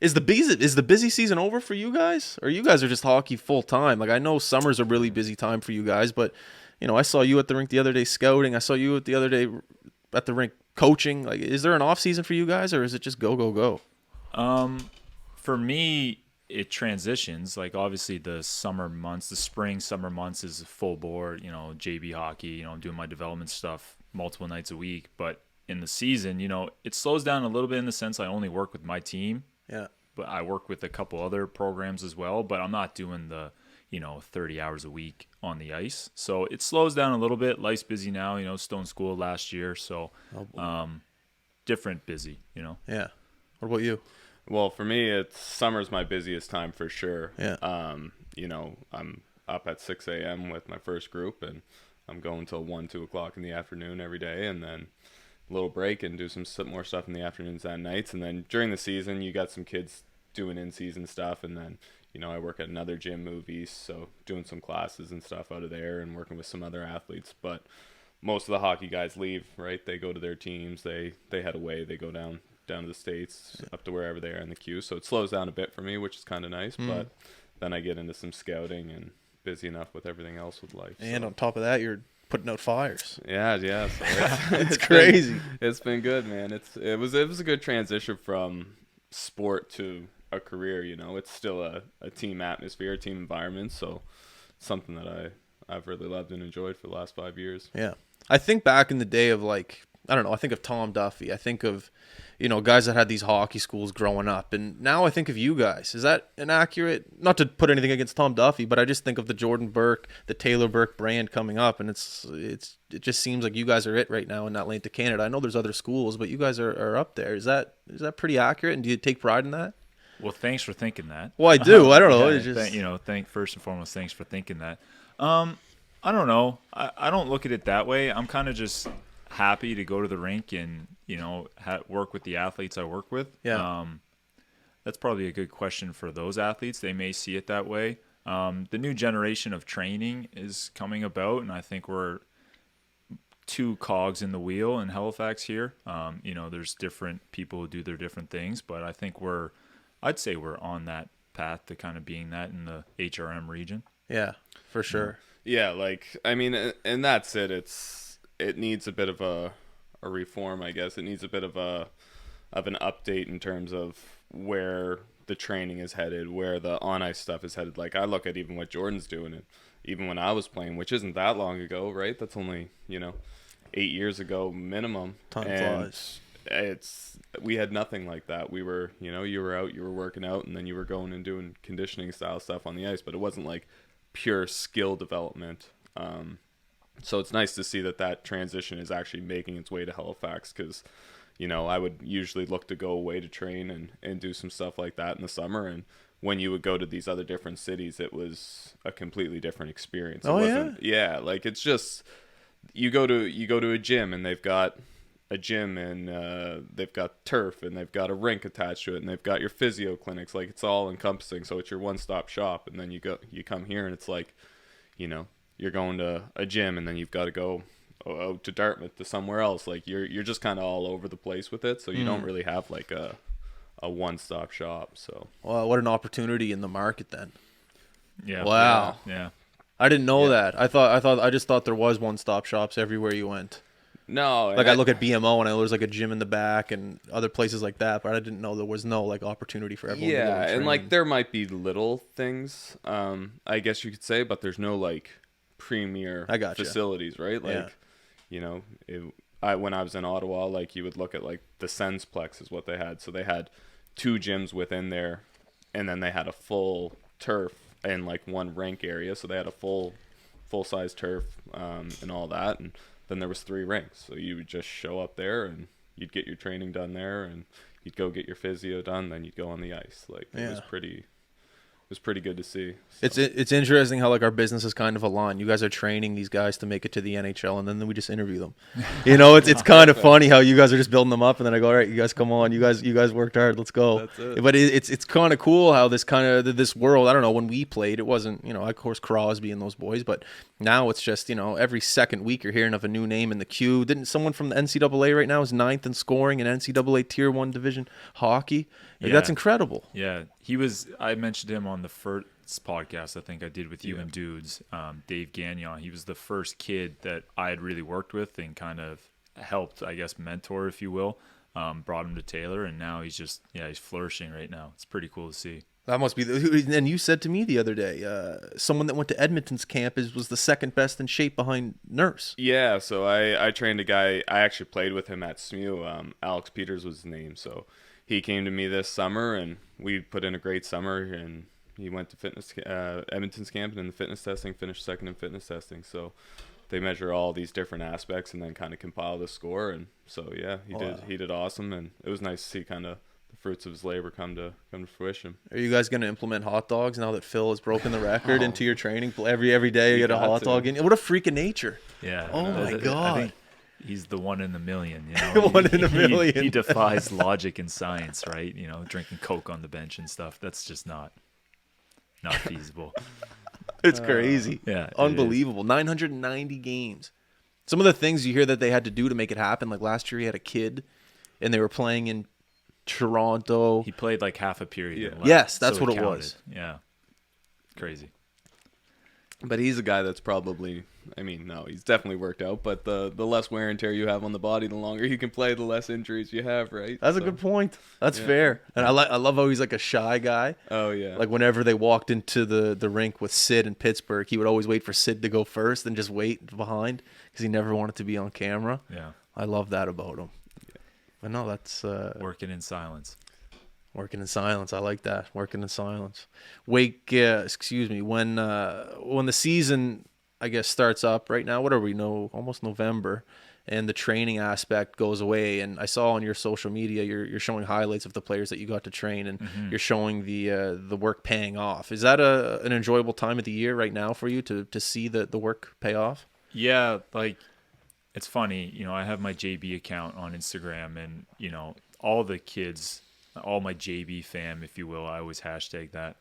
Is the busy season over for you guys, or you guys are just hockey full time? Like I know summer's a really busy time for you guys, but I saw you at the rink the other day scouting. I saw you the other day at the rink coaching. Like, is there an off season for you guys, or is it just go go go? For me, it transitions. Like obviously the spring summer months is full board. JV hockey. I'm doing my development stuff multiple nights a week. But in the season, it slows down a little bit in the sense I only work with my team. Yeah. But I work with a couple other programs as well. But I'm not doing the 30 hours a week on the ice. So it slows down a little bit. Life's busy now. Still in school last year, so different busy. Yeah. What about you? Well, for me, summer's my busiest time for sure. Yeah. I'm up at 6 a.m. with my first group, and I'm going till 1, 2 o'clock in the afternoon every day, and then a little break and do some more stuff in the afternoons and nights. And then during the season, you got some kids doing in-season stuff, and then I work at another gym movies, so doing some classes and stuff out of there and working with some other athletes. But most of the hockey guys leave, right? They go to their teams. They head away. They go down to the States, up to wherever they are in the queue. So it slows down a bit for me, which is kind of nice. But then I get into some scouting and busy enough with everything else with life. And on top of that, you're putting out fires. Yeah. So it's crazy. It's been good, man. It was a good transition from sport to a career. It's still a team atmosphere, a team environment. So something that I've really loved and enjoyed for the last 5 years. Yeah. I think back in the day of I think of Tom Duffy. I think of, guys that had these hockey schools growing up. And now I think of you guys. Is that inaccurate? Not to put anything against Tom Duffy, but I just think of the Jordan Burke, the Taylor Burke brand coming up. And it just seems like you guys are it right now in that lane to Canada. I know there's other schools, but you guys are up there. Is that pretty accurate? And do you take pride in that? Well, thanks for thinking that. Well, I do. I don't know. Yeah, It's just... first and foremost, thanks for thinking that. I don't know. I don't look at it that way. I'm kind of just happy to go to the rink and work with the athletes I work with. Yeah. That's probably a good question for those athletes. They may see it that way. The new generation of training is coming about, and I think we're two cogs in the wheel in Halifax here. There's different people who do their different things, but I think I'd say we're on that path to kind of being that in the HRM region. Yeah, for sure. Yeah, and that's it. It needs a bit of a reform, I guess. It needs a bit of an update in terms of where the training is headed, where the on-ice stuff is headed. Like, I look at even what Jordan's doing, and even when I was playing, which isn't that long ago, right? That's only, 8 years ago minimum. Time and flies. We had nothing like that. We were, you were out, you were working out, and then you were going and doing conditioning style stuff on the ice, but it wasn't like pure skill development. So it's nice to see that transition is actually making its way to Halifax, because I would usually look to go away to train and do some stuff like that in the summer, and when you would go to these other different cities, it was a completely different experience. It wasn't, yeah, like it's just you go to a gym, and they've got a gym, and they've got turf, and they've got a rink attached to it, and they've got your physio clinics. Like, it's all encompassing, so it's your one-stop shop. And then you come here, and it's like, you're going to a gym, and then you've got to go out to Dartmouth to somewhere else. Like, you're just kind of all over the place with it, so you don't really have like a one-stop shop. So, well, what an opportunity in the market then. Yeah. Wow. Yeah. I didn't know that. I just thought there was one-stop shops everywhere you went. No, like I look at BMO and I know there's like a gym in the back and other places like that, but I didn't know there was no like opportunity for everyone. Yeah, to go and like there might be little things, I guess you could say, but there's no like premier facilities, right? Like, when I was in Ottawa, like you would look at like the Sensplex is what they had. So they had 2 gyms within there, and then they had a full turf and like one rink area. So they had a full size turf and all that, and then there was 3 rinks. So you would just show up there and you'd get your training done there, and you'd go get your physio done, then you'd go on the ice. Like it was was pretty good to see. So. It's interesting how like our business is kind of aligned. You guys are training these guys to make it to the NHL, and then we just interview them. You know, it's kind of funny how you guys are just building them up, and then I go, all right, you guys come on, you guys worked hard, let's go. That's it. But it's kind of cool how this world. I don't know, when we played, it wasn't, you know, of course Crosby and those boys, but now it's just, you know, every second week you're hearing of a new name in the queue. Didn't someone from the NCAA right now is 9th in scoring in NCAA Tier 1 division hockey? Like, that's incredible. Yeah, I mentioned him on the first podcast I think I did with you and Dudes, Dave Gagnon. He was the first kid that I had really worked with and kind of helped, I guess, mentor, if you will. Brought him to Taylor, and now he's flourishing right now. It's pretty cool to see. That must be and you said to me the other day, someone that went to Edmonton's camp was the second best in shape behind Nurse. Yeah, so I trained a guy. I actually played with him at SMU. Alex Peters was his name. So he came to me this summer, and we put in a great summer. And he went to Edmonton's camp, and in the fitness testing, finished second in fitness testing. So they measure all these different aspects and then kind of compile the score. And so yeah, he did awesome, and it was nice to see kind of the fruits of his labor come to fruition. Are you guys going to implement hot dogs now that Phil has broken the record into your training? Every day you get a hot dog in. What a freak of nature! Yeah. Oh my God. I think he's the one in a million. You know, One in a million. He defies logic and science, right? You know, drinking Coke on the bench and stuff. That's just not feasible. It's crazy. Yeah, unbelievable. 990 games. Some of the things you hear that they had to do to make it happen, like last year he had a kid, and they were playing in Toronto. He played like half a period. Yeah. And left, Yes, that's so what it counted. was. Yeah. Crazy. But he's a guy that's probably, I mean, no, he's definitely worked out, but the less wear and tear you have on the body, the longer you can play, the less injuries you have, right? That's a good point. That's fair. And I love how he's like a shy guy. Oh, yeah. Like whenever they walked into the rink with Sid in Pittsburgh, he would always wait for Sid to go first and just wait behind because he never wanted to be on camera. Yeah. I love that about him. But no, that's Working in silence. Working in silence. I like that. Working in silence. Wake, when the season, I guess, starts up right now, what are we, almost November, and the training aspect goes away. And I saw on your social media, you're showing highlights of the players that you got to train, and you're showing the work paying off. Is that an enjoyable time of the year right now for you to see the work pay off? Yeah, like, it's funny, you know, I have my JB account on Instagram, and, you know, all the kids, all my JB fam, if you will, I always hashtag that.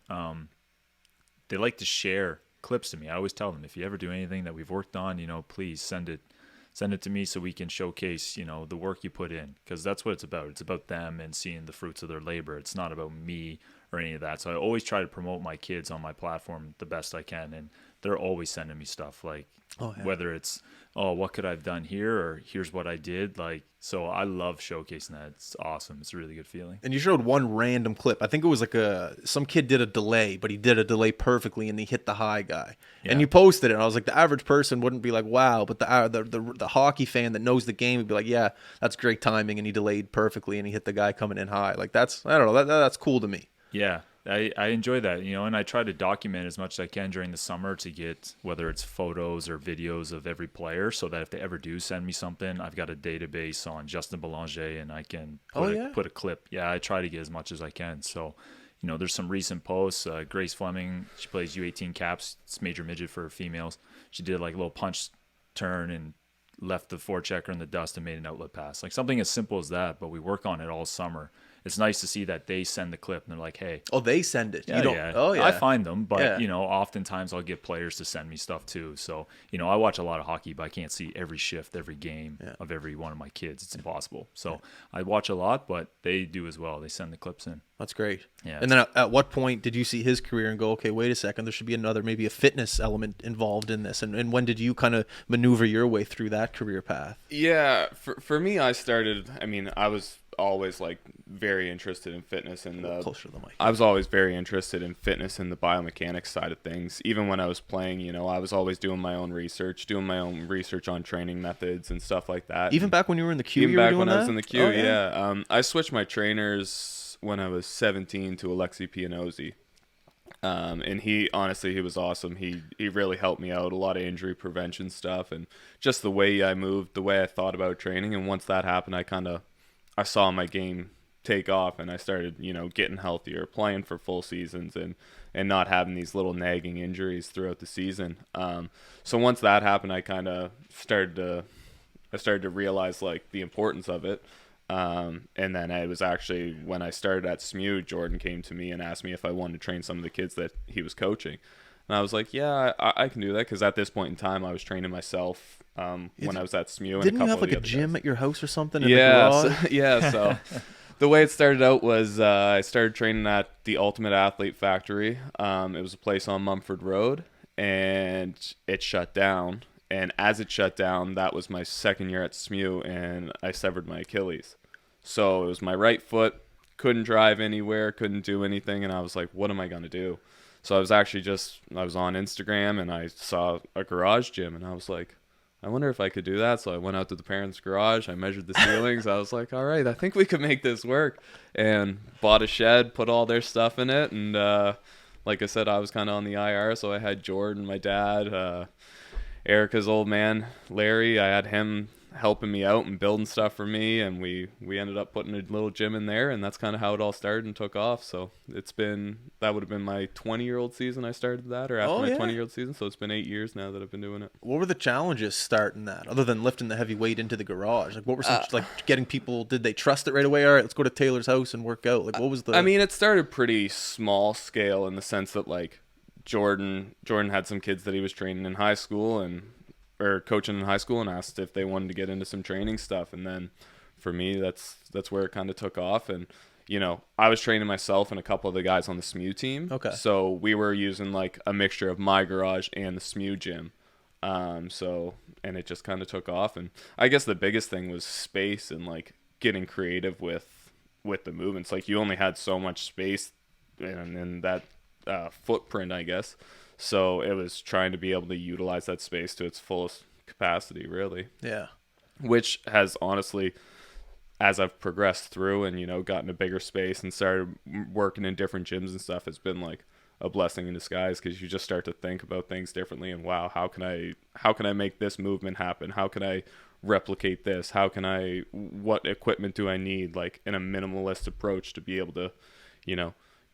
They like to share clips to me. I always tell them, if you ever do anything that we've worked on, you know, please send it to me so we can showcase, you know, the work you put in, because that's what it's about. It's about them and seeing the fruits of their labor. It's not about me or any of that. So I always try to promote my kids on my platform the best I can, and they're always sending me stuff like, whether it's, what could I have done here, or here's what I did. Like, so I love showcasing that. It's awesome. It's a really good feeling. And you showed one random clip. I think it was like some kid did a delay, but he did a delay perfectly, and he hit the high guy. Yeah. And you posted it. And I was like, the average person wouldn't be like, wow, but the hockey fan that knows the game would be like, yeah, that's great timing, and he delayed perfectly, and he hit the guy coming in high. Like, that's, I don't know, that's cool to me. Yeah. I enjoy that, you know, and I try to document as much as I can during the summer to get, whether it's photos or videos of every player, so that if they ever do send me something, I've got a database on Justin Belanger, and I can put a clip. Yeah, I try to get as much as I can. So, you know, there's some recent posts. Grace Fleming, she plays U18 caps. It's major midget for females. She did like a little punch turn and left the forechecker in the dust and made an outlet pass. Like something as simple as that, but we work on it all summer. It's nice to see that they send the clip and they're like, hey. Oh, they send it. Yeah, you don't, yeah. Oh, yeah. I find them, but, you know, oftentimes I'll get players to send me stuff too. So, you know, I watch a lot of hockey, but I can't see every shift, every game of every one of my kids. It's impossible. So I watch a lot, but they do as well. They send the clips in. That's great. Yeah. And then at what point did you see his career and go, okay, wait a second, there should be maybe a fitness element involved in this? And when did you kind of maneuver your way through that career path? Yeah, for me, I was always like very interested in fitness, and closer to the mic. I was always very interested in fitness and the biomechanics side of things. Even when I was playing, you know, I was always doing my own research on training methods and stuff like that. Even back when you were in the queue, I was in the queue, oh, yeah. I switched my trainers when I was 17 to Alexi Pianozzi. And he was awesome. He really helped me out, a lot of injury prevention stuff, and just the way I moved, the way I thought about training. And once that happened, I saw my game take off, and I started, getting healthier, playing for full seasons, and not having these little nagging injuries throughout the season. So once that happened, I kind of started to realize like the importance of it. And then it was actually when I started at SMU, Jordan came to me and asked me if I wanted to train some of the kids that he was coaching. And I was like, yeah, I can do that, because at this point in time, I was training myself when I was at SMU. Didn't you have like a gym at your house or something? In the garage? So the way it started out was I started training at the Ultimate Athlete Factory. It was a place on Mumford Road, and it shut down. And as it shut down, that was my second year at SMU, and I severed my Achilles. So it was my right foot, couldn't drive anywhere, couldn't do anything, and I was like, what am I going to do? So I was on Instagram, and I saw a garage gym, and I was like, I wonder if I could do that. So I went out to the parents' garage, I measured the ceilings, I was like, all right, I think we could make this work, and bought a shed, put all their stuff in it, and like I said, I was kind of on the IR, so I had Jordan, my dad, Erica's old man, Larry, I had him helping me out and building stuff for me, and we ended up putting a little gym in there, and that's kind of how it all started and took off. So that would have been my 20-year-old season I started that, or after my 20-year-old season, so it's been 8 years now that I've been doing it. What were the challenges starting that, other than lifting the heavy weight into the garage? Like, what were some, like, getting people, did they trust it right away? All right, let's go to Taylor's house and work out. Like, what was the... I mean, it started pretty small scale in the sense that, like, Jordan had some kids that he was training in high school or coaching in high school, and asked if they wanted to get into some training stuff. And then for me, that's where it kind of took off. And, I was training myself and a couple of the guys on the SMU team. Okay. So we were using like a mixture of my garage and the SMU gym. And it just kind of took off. And I guess the biggest thing was space and like getting creative with the movements. Like, you only had so much space in that footprint, I guess. So it was trying to be able to utilize that space to its fullest capacity, really. Yeah. Which has honestly, as I've progressed through and, gotten a bigger space and started working in different gyms and stuff, it's been like a blessing in disguise, because you just start to think about things differently. And wow, how can I make this movement happen? How can I replicate this? What equipment do I need, like, in a minimalist approach to be able to,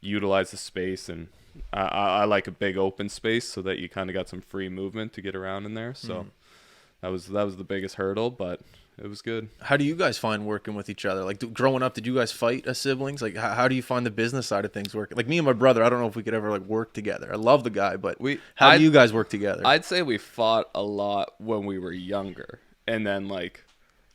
utilize the space. And I like a big open space so that you kind of got some free movement to get around in there. So that was the biggest hurdle, but it was good. How do you guys find working with each other? Like, growing up, did you guys fight as siblings? Like, how do you find the business side of things working? Like, me and my brother, I don't know if we could ever like work together. I love the guy, but how do you guys work together? I'd say we fought a lot when we were younger, and then like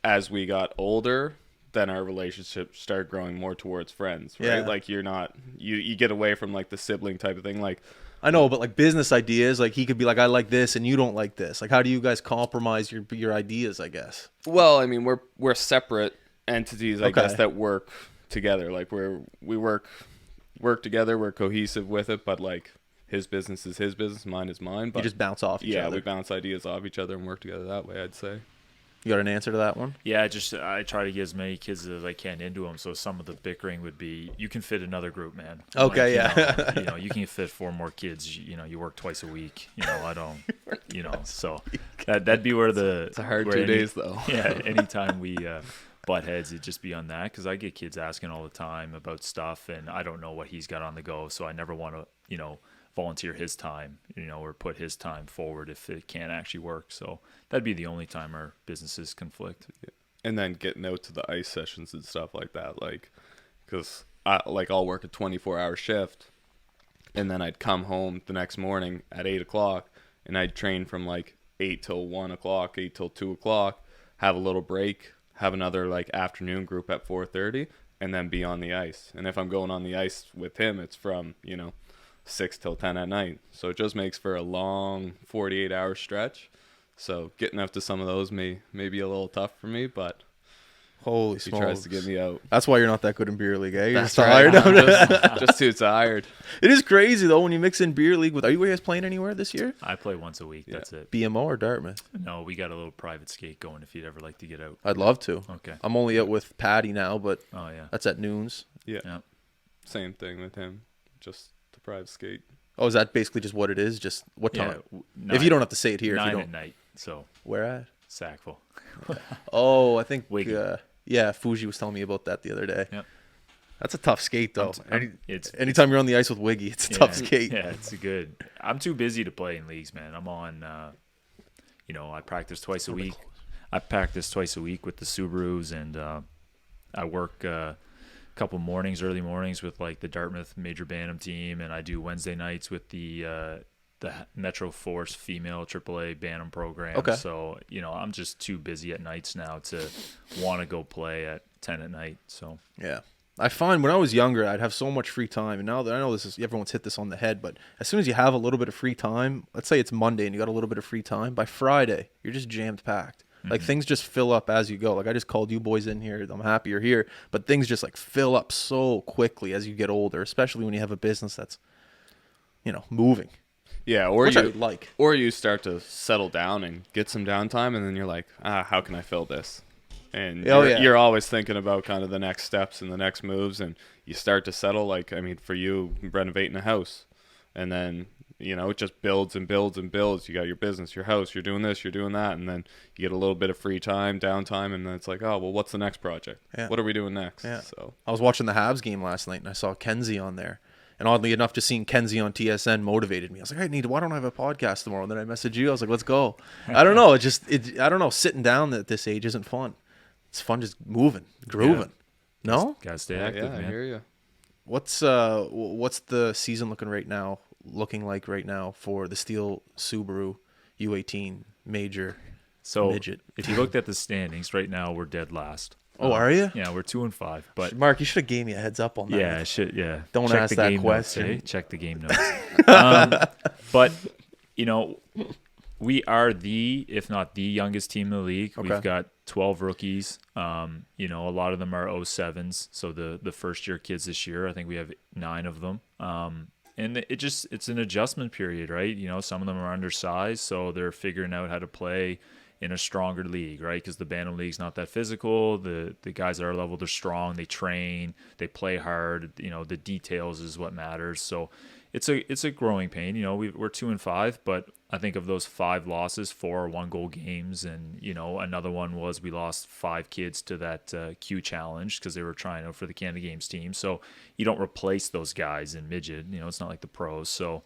as we got older, then our relationship started growing more towards friends, right? Yeah. Like, you're not, you get away from like the sibling type of thing. Like, I know, but like business ideas, like he could be like, I like this and you don't like this. Like, how do you guys compromise your ideas, I guess? well, I mean, we're separate entities, I guess, that work together. Like, we work together, we're cohesive with it, but like his business is his business, mine is mine. But You just bounce off each other. yeah, we bounce ideas off each other and work together that way, I'd say. You got an answer to that one? Yeah, I try to get as many kids as I can into them. So some of the bickering would be, you can fit another group, man. Okay, like, yeah. You can fit 4 more kids. You work twice a week. I don't. So that'd be where it's a hard 2 days though. Yeah, anytime we butt heads, it'd just be on that, because I get kids asking all the time about stuff, and I don't know what he's got on the go. So I never want to volunteer his time, or put his time forward if it can't actually work. So that'd be the only time our businesses conflict. Yeah. And then getting out to the ice sessions and stuff like that, like, because I'll work a 24-hour shift, and then I'd come home the next morning at 8 o'clock, and I'd train from like 8 till 1 o'clock, 8 till 2 o'clock, have a little break, have another like afternoon group at 4:30, and then be on the ice. And if I'm going on the ice with him, it's from 6 till 10 at night. So it just makes for a long 48-hour stretch. So getting up to some of those may be a little tough for me, but Holy he smokes. tries to get me out. That's why you're not that good in beer league, eh? You're That's just tired. right. just too tired. It is crazy though when you mix in beer league with. Are you guys playing anywhere this year? I play once a week. Yeah. That's it. BMO or Dartmouth? No, we got a little private skate going if you'd ever like to get out. I'd love to. Okay. I'm only out with Patty now, but Oh, yeah. that's at noons. Yeah. Yeah. Same thing with him. Just the private skate. Oh, is that basically just what it is? Just what Yeah, time? If you don't have to say it here, if you 9 don't. at night. So Where at? Sackville. Oh, I think. Wiggy. Yeah, Fuji was telling me about that the other day. Yep. That's a tough skate, though. It's Anytime you're on the ice with Wiggy, it's a tough skate. Yeah, it's good. I'm too busy to play in leagues, man. I'm on, I practice twice a week. I practice twice a week with the Subarus, and I work a couple mornings, early mornings with like the Dartmouth Major Bantam team, and I do Wednesday nights with the Metro Force female AAA Bantam program. Okay. So, I'm just too busy at nights now to want to go play at 10 at night. So, Yeah. I find when I was younger, I'd have so much free time. And now that I know everyone's hit this on the head, but as soon as you have a little bit of free time, let's say it's Monday and you got a little bit of free time, by Friday, you're just jammed packed. Like things just fill up as you go. Like I just called you boys in here. I'm happy you're here, but things just like fill up so quickly as you get older, especially when you have a business that's, moving. Yeah, or Which I like. or you start to settle down and get some downtime, and then you're like, how can I fill this? And you're always thinking about kind of the next steps and the next moves, and you start to settle. Like, I mean, for you, renovating a house, and then it just builds and builds and builds. You got your business, your house, you're doing this, you're doing that, and then you get a little bit of free time, downtime, and then it's like, oh well, what's the next project? Yeah. What are we doing next? Yeah. So I was watching the Habs game last night, and I saw Kenzie on there. And oddly enough, just seeing Kenzie on TSN motivated me. I was like, why don't I have a podcast tomorrow? And then I messaged you. I was like, let's go. I don't know. I don't know. Sitting down at this age isn't fun. It's fun just moving, grooving. Yeah. No? Gotta stay active, man. I hear you. What's the season looking like right now for the Steel Subaru U18 major midget? If you looked at the standings right now, we're dead last. Oh, are you? Yeah, we're 2-5. But Mark, you should have gave me a heads up on that. Yeah, I should. Yeah, Don't check ask the that game question. Notes, eh? Check the game notes. But we are if not the youngest team in the league. Okay. We've got 12 rookies. A lot of them are 07s, so the first year kids this year. I think we have 9 of them. And it's an adjustment period, right? Some of them are undersized, so they're figuring out how to play in a stronger league, right? Because the Bantam League's not that physical. The guys at our level, they're strong. They train. They play hard. The details is what matters. So it's a growing pain. We're 2-5, but I think of those 5 losses, 4 are 1-goal games, and another one was we lost 5 kids to that Q challenge because they were trying out for the Canada Games team. So you don't replace those guys in midget. It's not like the pros. So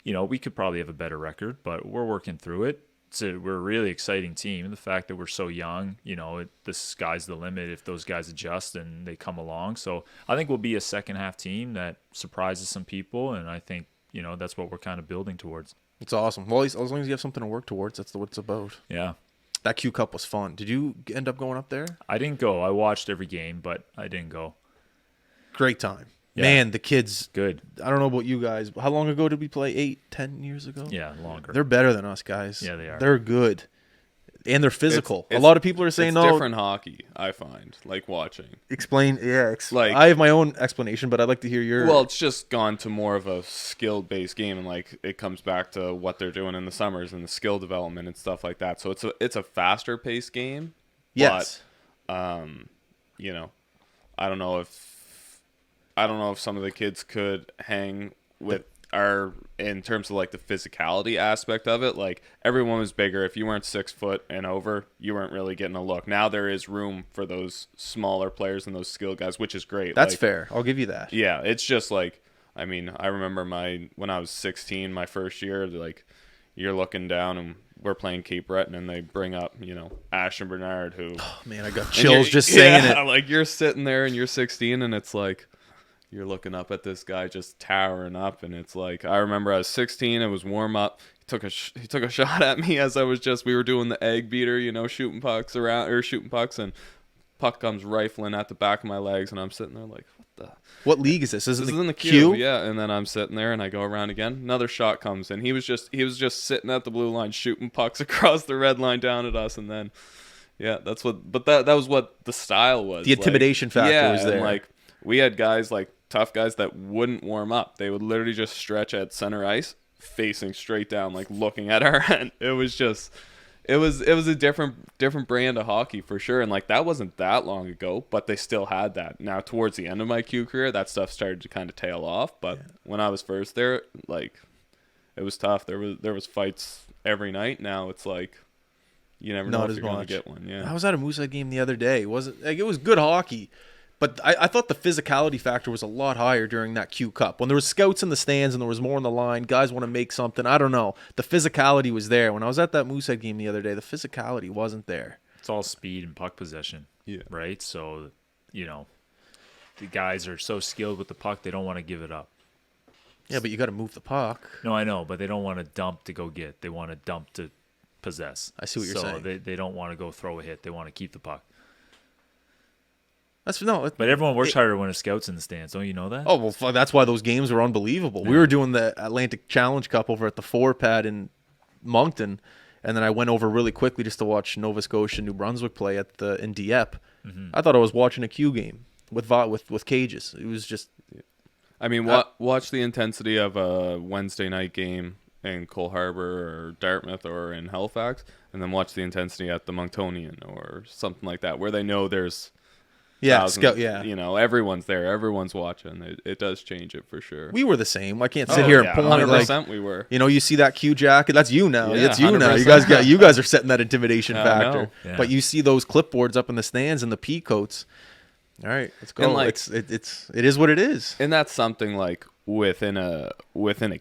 we could probably have a better record, but we're working through it. We're a really exciting team. And the fact that we're so young, the sky's the limit if those guys adjust and they come along. So I think we'll be a second half team that surprises some people. And I think, that's what we're kind of building towards. It's awesome. Well, as long as you have something to work towards, that's what it's about. Yeah. That Q Cup was fun. Did you end up going up there? I didn't go. I watched every game, but I didn't go. Great time. Yeah. Man, the kids. Good. I don't know about you guys. How long ago did we play? 8, 10 years ago? Yeah, longer. They're better than us, guys. Yeah, they are. They're good. And they're physical. It's a lot of people are saying, it's no. different hockey, I find, like watching. Explain. Yeah. Like, I have my own explanation, but I'd like to hear your. Well, it's just gone to more of a skill-based game, and like it comes back to what they're doing in the summers and the skill development and stuff like that. So it's a faster-paced game. Yes. But, I don't know if some of the kids could hang with in terms of like the physicality aspect of it. Like everyone was bigger. If you weren't 6 foot and over, you weren't really getting a look. Now there is room for those smaller players and those skill guys, which is great. That's fair. I'll give you that. Yeah, it's just like, I mean, I remember when I was 16, my first year, like you're looking down and we're playing Cape Breton and they bring up, Ashton Bernard, who, oh, man, I got chills just saying it. Like you're sitting there and you're 16 and it's like, you're looking up at this guy just towering up, and it's like, I remember I was 16, it was warm up. He took a shot at me as we were doing the egg beater, shooting pucks, and puck comes rifling at the back of my legs, and I'm sitting there like, what league is this? This is in the Q? Yeah, and then I'm sitting there and I go around again. Another shot comes, and he was just sitting at the blue line shooting pucks across the red line down at us, and then that was what the style was. The intimidation factor was there. And like we had guys like tough guys that wouldn't warm up. They would literally just stretch at center ice, facing straight down, like looking at our end. It was a different brand of hockey for sure. And like that wasn't that long ago, but they still had that. Now towards the end of my Q career, that stuff started to kind of tail off. But when I was first there, like it was tough. There was fights every night. Now it's like you never know if you're going to get one. Yeah. I was at a Moosehead game the other day. It was good hockey. But I thought the physicality factor was a lot higher during that Q Cup. When there was scouts in the stands and there was more on the line, guys want to make something. I don't know. The physicality was there. When I was at that Moosehead game the other day, the physicality wasn't there. It's all speed and puck possession. Yeah. Right? So, the guys are so skilled with the puck, they don't want to give it up. Yeah, but you got to move the puck. No, I know, but they don't want to dump to go get. They want to dump to possess. I see what you're saying. So they don't want to go throw a hit. They want to keep the puck. But everyone works harder when a scout's in the stands. Don't you know that? Oh, well, that's why those games were unbelievable. Yeah. We were doing the Atlantic Challenge Cup over at the 4-pad in Moncton, and then I went over really quickly just to watch Nova Scotia, New Brunswick play in Dieppe. Mm-hmm. I thought I was watching a Q game with cages. It was just... I mean, watch the intensity of a Wednesday night game in Cole Harbour or Dartmouth or in Halifax, and then watch the intensity at the Monctonian or something like that, where they know there's... everyone's there, everyone's watching. It does change it for sure. We were the same. I can't sit here and point 100% we were. You see that Q jacket. That's you now. Yeah, it's you 100%. now. You guys are setting that intimidation factor. Yeah. But you see those clipboards up in the stands and the pea coats. All right, let's go. And it is what it is. And that's something like within a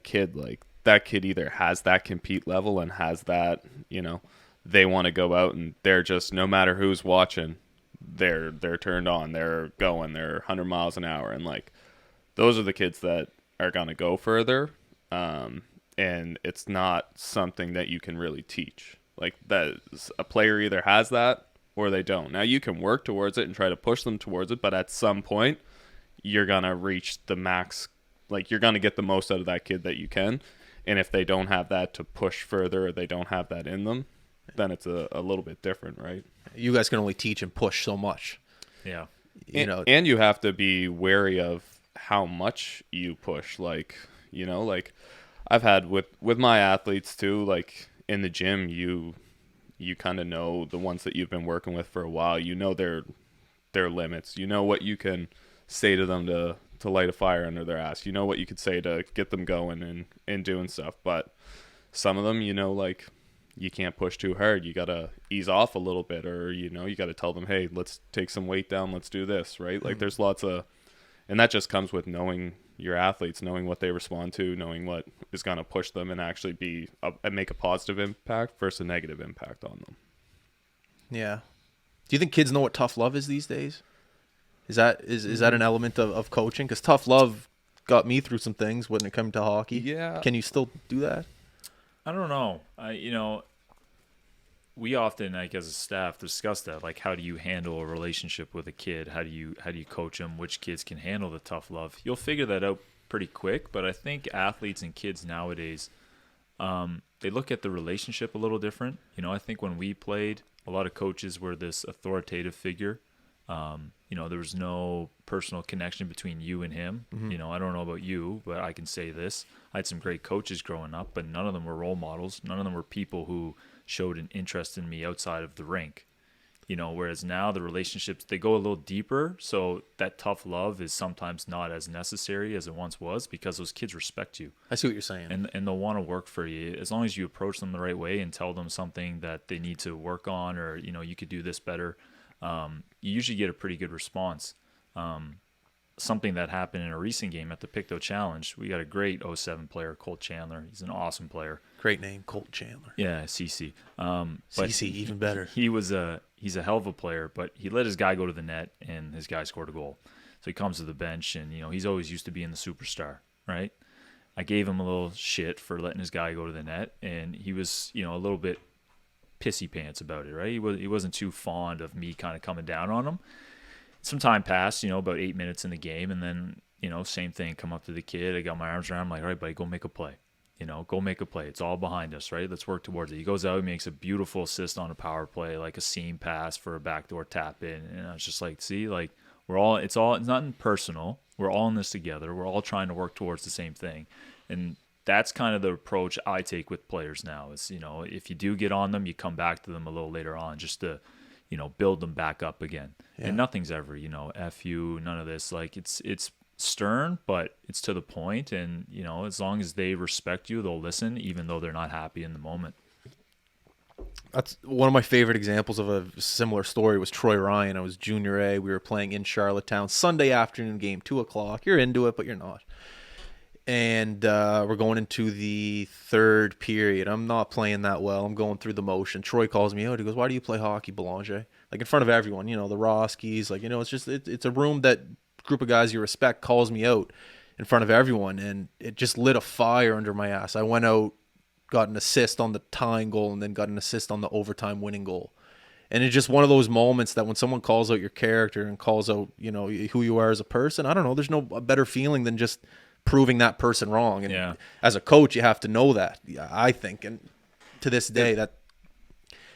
kid, like that kid either has that compete level and has that, they want to go out and they're just, no matter who's watching, they're turned on, they're going, they're 100 miles an hour, and like those are the kids that are going to go further, and it's not something that you can really teach. Like that, a player either has that or they don't. Now you can work towards it and try to push them towards it, but at some point you're going to reach the max, like you're going to get the most out of that kid that you can, and if they don't have that to push further, or they don't have that in them, then it's a little bit different, right? You guys can only teach and push so much. Yeah. And you have to be wary of how much you push. Like I've had with my athletes too, like in the gym, you kind of know the ones that you've been working with for a while, their limits, what you can say to them to light a fire under their ass, what you could say to get them going and doing stuff. But some of them, like, you can't push too hard. You got to ease off a little bit, or, you got to tell them, hey, let's take some weight down. Let's do this, right? Like there's lots of, and that just comes with knowing your athletes, knowing what they respond to, knowing what is going to push them and actually make a positive impact versus a negative impact on them. Yeah. Do you think kids know what tough love is these days? Is that an element of coaching? Because tough love got me through some things when it came to hockey. Yeah. Can you still do that? I don't know. We often, like as a staff, discuss that. Like, how do you handle a relationship with a kid? How do you coach them? Which kids can handle the tough love? You'll figure that out pretty quick. But I think athletes and kids nowadays, they look at the relationship a little different. I think when we played, a lot of coaches were this authoritative figure. There was no personal connection between you and him. Mm-hmm. I don't know about you, but I can say this. I had some great coaches growing up, but none of them were role models. None of them were people who showed an interest in me outside of the rink. Whereas now the relationships, they go a little deeper. So that tough love is sometimes not as necessary as it once was, because those kids respect you. I see what you're saying. And they'll want to work for you as long as you approach them the right way and tell them something that they need to work on, or, you could do this better. You usually get a pretty good response. Something that happened in a recent game at the Pictou Challenge, we got a great 07 player, Colt Chandler. He's an awesome player. Great name, Colt Chandler. Yeah, CC. CC, even better. He's a hell of a player, but he let his guy go to the net, and his guy scored a goal. So he comes to the bench, and he's always used to being the superstar, right? I gave him a little shit for letting his guy go to the net, and he was a little bit pissy pants about it, right? He wasn't too fond of me kind of coming down on him. Some time passed, about 8 minutes in the game, and then, same thing, come up to the kid. I got my arms around him, like, all right, buddy, go make a play. Go make a play. It's all behind us, right? Let's work towards it. He goes out, he makes a beautiful assist on a power play, like a seam pass for a backdoor tap in. And I was just like, see, like, it's nothing personal. We're all in this together. We're all trying to work towards the same thing. And that's kind of the approach I take with players now is, if you do get on them, you come back to them a little later on just to, build them back up again. Yeah. And nothing's ever, F you, none of this. Like it's stern, but it's to the point. And, as long as they respect you, they'll listen, even though they're not happy in the moment. That's one of my favorite examples of a similar story was Troy Ryan. I was junior A. We were playing in Charlottetown, Sunday afternoon game, 2:00. You're into it, but you're not. And we're going into the third period. I'm not playing that well. I'm going through the motion. Troy calls me out. He goes, "Why do you play hockey, Belanger?" Like in front of everyone, the Roskies. Like, it's just it's a room that group of guys you respect calls me out in front of everyone, and it just lit a fire under my ass. I went out, got an assist on the tying goal, and then got an assist on the overtime winning goal. And it's just one of those moments that when someone calls out your character and calls out, who you are as a person, I don't know, there's no better feeling than just proving that person wrong. And as a coach, you have to know that, I think. And to this day,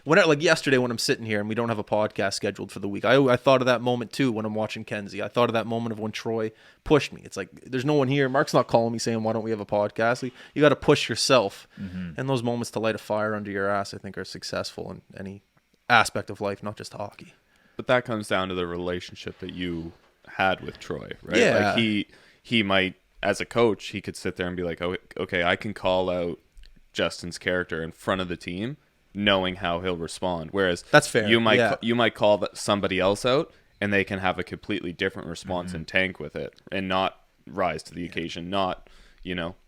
like yesterday when I'm sitting here and we don't have a podcast scheduled for the week, I thought of that moment too when I'm watching Kenzie. I thought of that moment of when Troy pushed me. It's like, there's no one here. Mark's not calling me saying, "Why don't we have a podcast?" You got to push yourself. And those moments to light a fire under your ass, I think, are successful in any aspect of life, not just hockey. But that comes down to the relationship that you had with Troy, right? Yeah. Like he might, as a coach, he could sit there and be like, "Oh, okay, I can call out Justin's character in front of the team, knowing how he'll respond." Whereas that's fair. You might call somebody else out, and they can have a completely different response and tank with it, and not rise to the occasion, not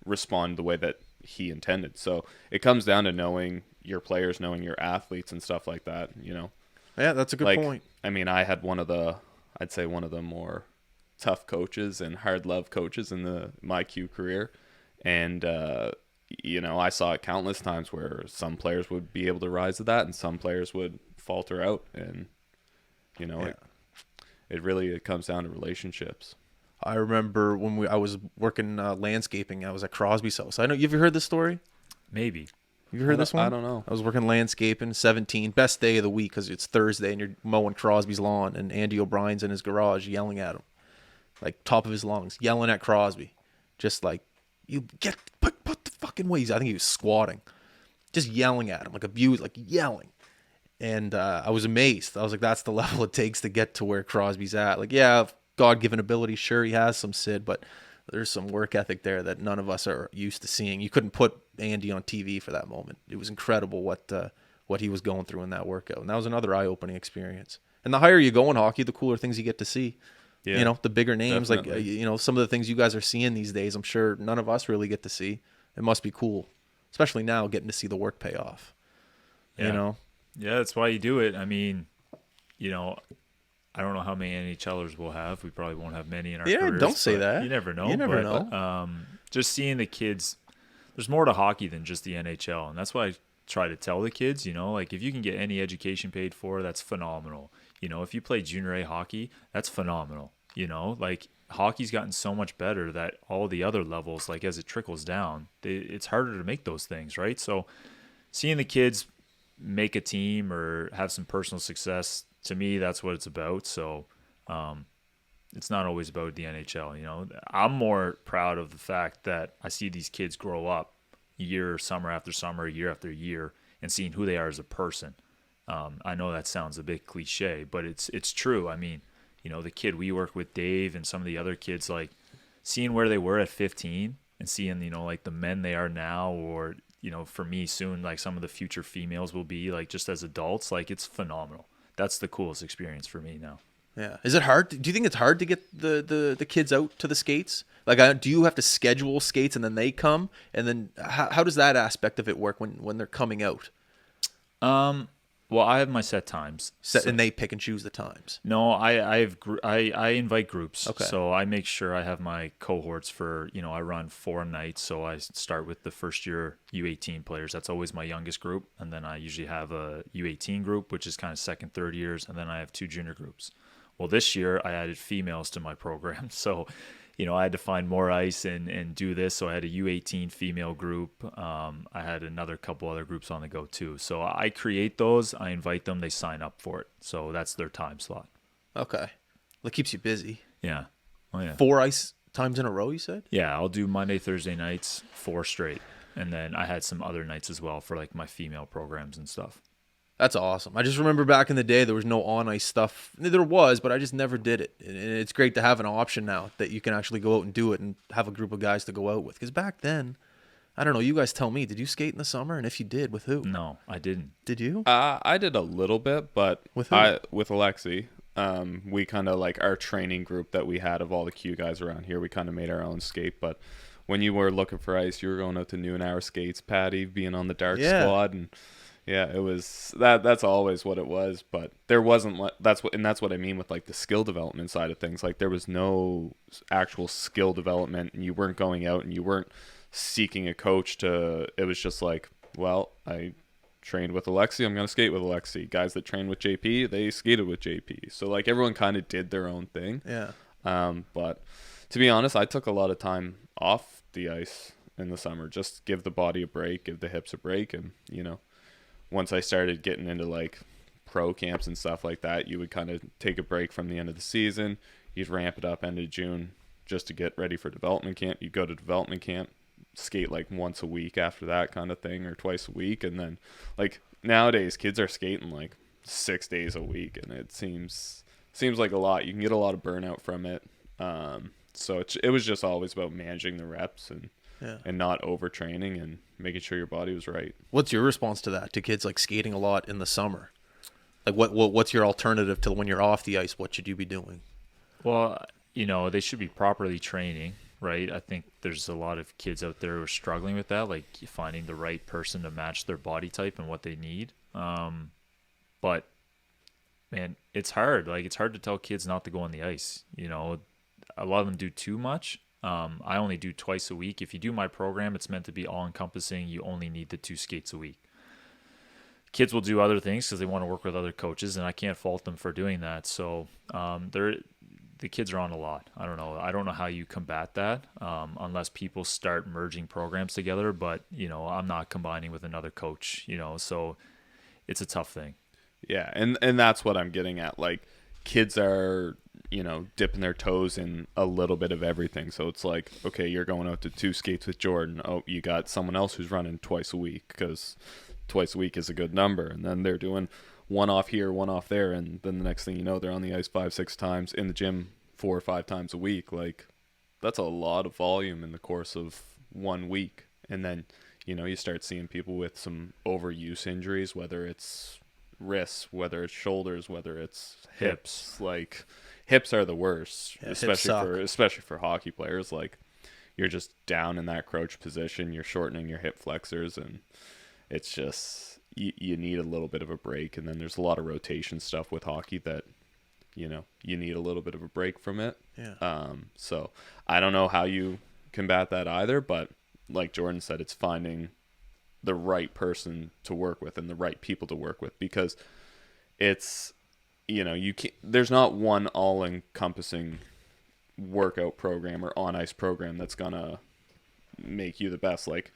respond the way that he intended. So it comes down to knowing your players, knowing your athletes, and stuff like that. Yeah, that's a good point. I mean, I had I'd say one of the more tough coaches and hard love coaches in my Q career, and I saw it countless times where some players would be able to rise to that and some players would falter out, and it comes down to relationships. I remember when I was working landscaping. I was at Crosby's house. I know you've heard this story. Maybe. Have you heard this one? I don't know. I was working landscaping, 17, best day of the week because it's Thursday and you're mowing Crosby's lawn, and Andy O'Brien's in his garage yelling at him, like top of his lungs, yelling at Crosby, just like, "You put the fucking ways." I think he was squatting, just yelling at him, like abuse, like yelling. And I was amazed. I was like, that's the level it takes to get to where Crosby's at. Like, yeah, God-given ability, sure, he has some Sid, but there's some work ethic there that none of us are used to seeing. You couldn't put Andy on TV for that moment. It was incredible what he was going through in that workout. And that was another eye-opening experience. And the higher you go in hockey, the cooler things you get to see. Yeah, the bigger names, definitely. Like, some of the things you guys are seeing these days, I'm sure none of us really get to see. It must be cool, especially now getting to see the work pay off. Yeah. Yeah, that's why you do it. I mean, I don't know how many NHLers we'll have. We probably won't have many in our careers. Yeah, don't say that. You never know. You never know. Just seeing the kids, there's more to hockey than just the NHL. And that's why I try to tell the kids, like if you can get any education paid for, that's phenomenal. If you play junior A hockey, that's phenomenal. Like hockey's gotten so much better that all the other levels, like as it trickles down, it's harder to make those things, right? So seeing the kids make a team or have some personal success, to me, that's what it's about. So it's not always about the NHL. I'm more proud of the fact that I see these kids grow up summer after summer, year after year, and seeing who they are as a person. I know that sounds a bit cliche, but it's true. I mean, the kid we work with, Dave, and some of the other kids, like seeing where they were at 15 and seeing, like the men they are now, or, for me soon, like some of the future females will be, like just as adults, like it's phenomenal. That's the coolest experience for me now. Yeah. Is it hard? Do you think it's hard to get the kids out to the skates? Like, do you have to schedule skates and then they come? And then how does that aspect of it work when they're coming out? Well, I have my set times. And they pick and choose the times? No, I invite groups. Okay. So I make sure I have my cohorts for, I run 4 nights. So I start with the first year U18 players. That's always my youngest group. And then I usually have a U18 group, which is kind of second, third years. And then I have 2 junior groups. Well, this year I added females to my program. So, I had to find more ice and do this. So I had a U18 female group. I had another couple other groups on the go too. So I create those. I invite them. They sign up for it. So that's their time slot. Okay. That keeps you busy. Yeah. Oh, yeah. 4 ice times in a row, you said? Yeah. I'll do Monday, Thursday nights, 4 straight. And then I had some other nights as well for like my female programs and stuff. That's awesome. I just remember back in the day, there was no on-ice stuff. There was, but I just never did it. And it's great to have an option now that you can actually go out and do it and have a group of guys to go out with. Because back then, I don't know. You guys tell me. Did you skate in the summer? And if you did, with who? No, I didn't. Did you? I did a little bit, but With who? with Alexi. We kind of like our training group that we had of all the Q guys around here. We kind of made our own skate, but when you were looking for ice, you were going out to noon hour skates, Patty being on the dark squad, and yeah, it was that's always what it was. But there wasn't that's what I mean with like the skill development side of things. Like there was no actual skill development, and you weren't going out and you weren't seeking a coach to. It was just like, well, I trained with Alexi, I'm going to skate with Alexi. Guys that trained with JP, they skated with JP. So like everyone kind of did their own thing. Yeah. But to be honest, I took a lot of time off the ice in the summer. Just give the body a break, give the hips a break. And, you know, once I started getting into like pro camps and stuff like that, you would kind of take a break from the end of the season. You'd ramp it up end of June just to get ready for development camp. You'd go to development camp, skate like once a week after that kind of thing, or twice a week. And then like nowadays kids are skating like 6 days a week, and it seems like a lot. You can get a lot of burnout from it. So it was just always about managing the reps and not overtraining and making sure your body was right. What's your response to that, to kids like skating a lot in the summer? Like what's your alternative to when you're off the ice? What should you be doing? Well, you know, they should be properly training, right? I think there's a lot of kids out there who are struggling with that, like finding the right person to match their body type and what they need. But man, it's hard. Like it's hard to tell kids not to go on the ice. You know, a lot of them do too much. I only do twice a week. If you do my program, it's meant to be all encompassing. You only need the 2 skates a week. Kids will do other things because they want to work with other coaches, and I can't fault them for doing that. So the kids are on a lot. I don't know how you combat that unless people start merging programs together. But, you know, I'm not combining with another coach, you know, so it's a tough thing. Yeah, and that's what I'm getting at. Like kids are, you know, dipping their toes in a little bit of everything. So it's like, okay, you're going out to 2 skates with Jordan. Oh, you got someone else who's running twice a week because twice a week is a good number. And then they're doing one off here, one off there. And then the next thing you know, they're on the ice 5-6 times, in the gym 4 or 5 times a week. Like that's a lot of volume in the course of 1 week. And then, you know, you start seeing people with some overuse injuries, whether it's wrists, whether it's shoulders, whether it's hips. Like hips are the worst, especially for hockey players. Like you're just down in that crouch position, you're shortening your hip flexors, and it's just you need a little bit of a break. And then there's a lot of rotation stuff with hockey that, you know, you need a little bit of a break from it. So I don't know how you combat that either, but like Jordan said, it's finding the right person to work with and the right people to work with, because it's, you know, there's not one all-encompassing workout program or on-ice program that's gonna make you the best. Like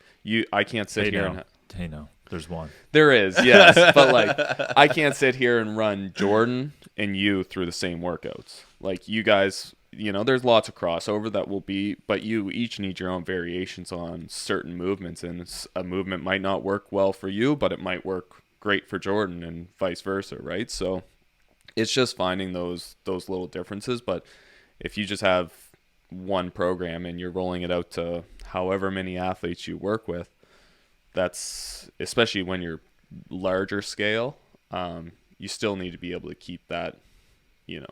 I can't sit here and there's one. There is, yes, but like I can't sit here and run Jordan and you through the same workouts. Like you guys, you know, there's lots of crossover that will be, but you each need your own variations on certain movements, and a movement might not work well for you, but it might work great for Jordan, and vice versa, right? So it's just finding those little differences. But if you just have one program and you're rolling it out to however many athletes you work with, that's, especially when you're larger scale, you still need to be able to keep that, you know,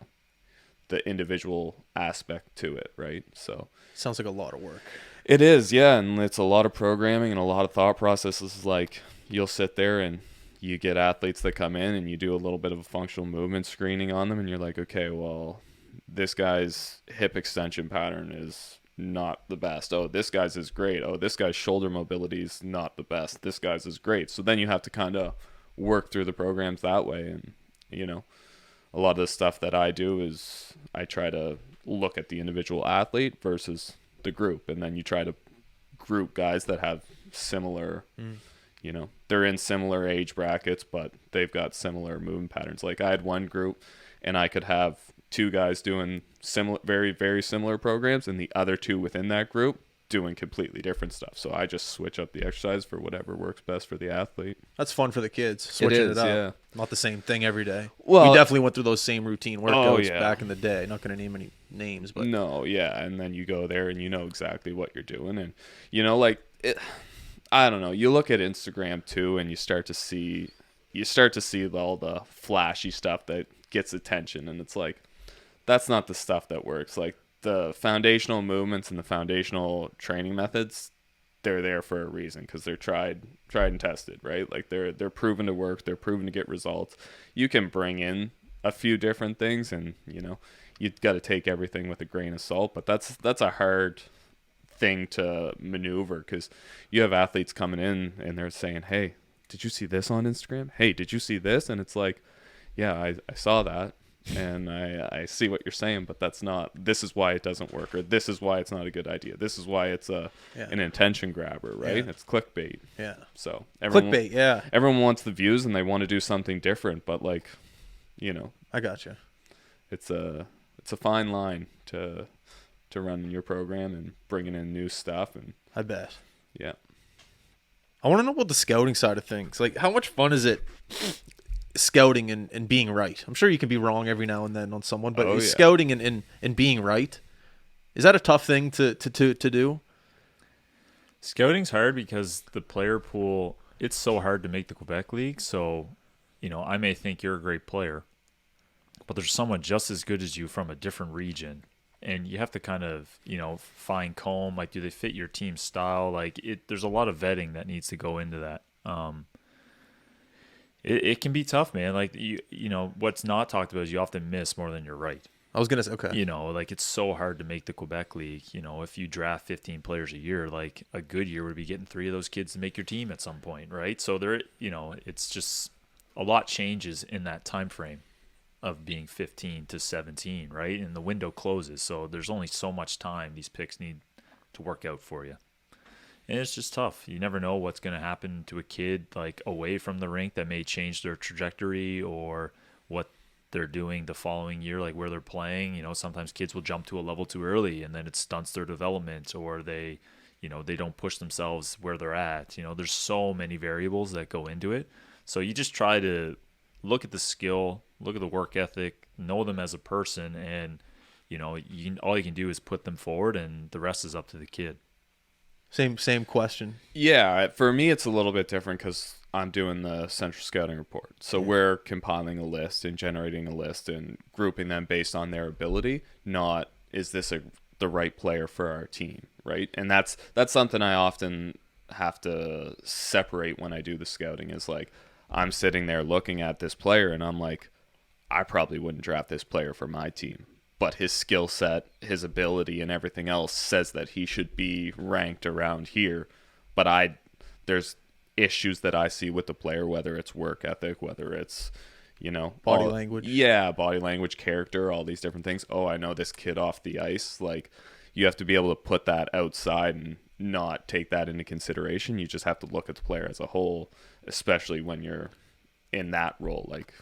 the individual aspect to it, right? So sounds like a lot of work. It is, yeah, and it's a lot of programming and a lot of thought processes. Like you'll sit there and you get athletes that come in and you do a little bit of a functional movement screening on them, and you're like, okay, well, this guy's hip extension pattern is not the best. Oh, this guy's is great. Oh, this guy's shoulder mobility is not the best. This guy's is great. So then you have to kind of work through the programs that way. And, you know, a lot of the stuff that I do is I try to look at the individual athlete versus the group. And then you try to group guys that have similar, you know, they're in similar age brackets, but they've got similar movement patterns. Like I had one group and I could have 2 guys doing similar, very, very similar programs, and the other 2 within that group doing completely different stuff. So I just switch up the exercise for whatever works best for the athlete. That's fun for the kids, switching it up. Yeah. Not the same thing every day. Well, we definitely went through those same routine workouts yeah. back in the day. Not going to name any names, but no, yeah. And then you go there and you know exactly what you're doing. And, you know, like I don't know. You look at Instagram too, and you start to see all the flashy stuff that gets attention, and it's like that's not the stuff that works. Like the foundational movements and the foundational training methods, they're there for a reason because they're tried and tested, right? Like they're proven to work, they're proven to get results. You can bring in a few different things, and you've got to take everything with a grain of salt. But that's a hard thing to maneuver because you have athletes coming in and they're saying, "Hey, did you see this on Instagram? Hey, did you see this?" And it's like, yeah, I saw that. And I see what you're saying, but this is why it doesn't work, or this is why it's not a good idea. This is why it's an attention grabber, right? Yeah. It's clickbait. Yeah. So Everyone wants the views and they want to do something different, but I got you. It's a fine line to run in your program and bringing in new stuff, and I bet. Yeah. I want to know about the scouting side of things. Like, how much fun is it scouting and being right? I'm sure you can be wrong every now and then on someone, but scouting and being right, is that a tough thing to do? Scouting's hard because the player pool, it's so hard to make the Quebec League. So, I may think you're a great player, but there's someone just as good as you from a different region. And you have to kind of, fine comb, like, do they fit your team style? Like, there's a lot of vetting that needs to go into that. It can be tough, man. Like, what's not talked about is you often miss more than you're right. I was going to say, okay. Like, it's so hard to make the Quebec League. If you draft 15 players a year, like, a good year would be getting 3 of those kids to make your team at some point, right? So, it's just a lot changes in that time frame of being 15 to 17, right? And the window closes, so there's only so much time these picks need to work out for you. And it's just tough. You never know what's going to happen to a kid like away from the rink that may change their trajectory or what they're doing the following year, like where they're playing. Sometimes kids will jump to a level too early and then it stunts their development, or they don't push themselves where they're at. There's so many variables that go into it. So you just try to look at the skill, look at the work ethic, know them as a person, and all you can do is put them forward, and the rest is up to the kid. Same question. Yeah, for me it's a little bit different because I'm doing the central scouting report. So we're compiling a list and generating a list and grouping them based on their ability, not is this the right player for our team, right? And that's something I often have to separate when I do the scouting, is like I'm sitting there looking at this player and I'm like, I probably wouldn't draft this player for my team. But his skill set, his ability, and everything else says that he should be ranked around here. But there's issues that I see with the player, whether it's work ethic, whether it's, body language. Yeah, body language, character, all these different things. Oh, I know this kid off the ice. Like, you have to be able to put that outside and not take that into consideration. You just have to look at the player as a whole, especially when you're in that role, like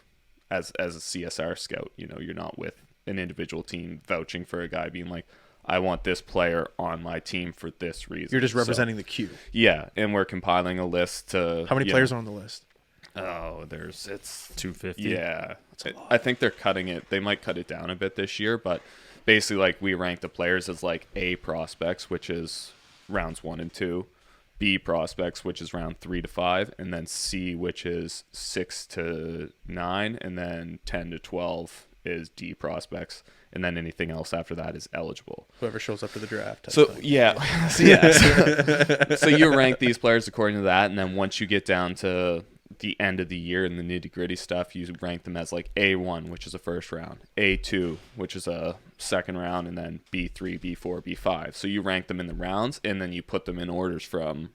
as a CSR scout. You're not with an individual team vouching for a guy being like, I want this player on my team for this reason. You're just representing the queue. Yeah, and we're compiling a list to... How many players are on the list? Oh, it's 250. Yeah. I think they're cutting it. They might cut it down a bit this year, but basically, like, we rank the players as like A prospects, which is rounds 1 and 2, B prospects, which is round 3 to 5, and then C, which is 6 to 9, and then 10 to 12 is D prospects, and then anything else after that is eligible. Whoever shows up to the draft. So so you rank these players according to that, and then once you get down to the end of the year and the nitty gritty stuff, you rank them as like A1, which is a first round, A2, which is a second round, and then B3, B4, B5. So you rank them in the rounds, and then you put them in orders from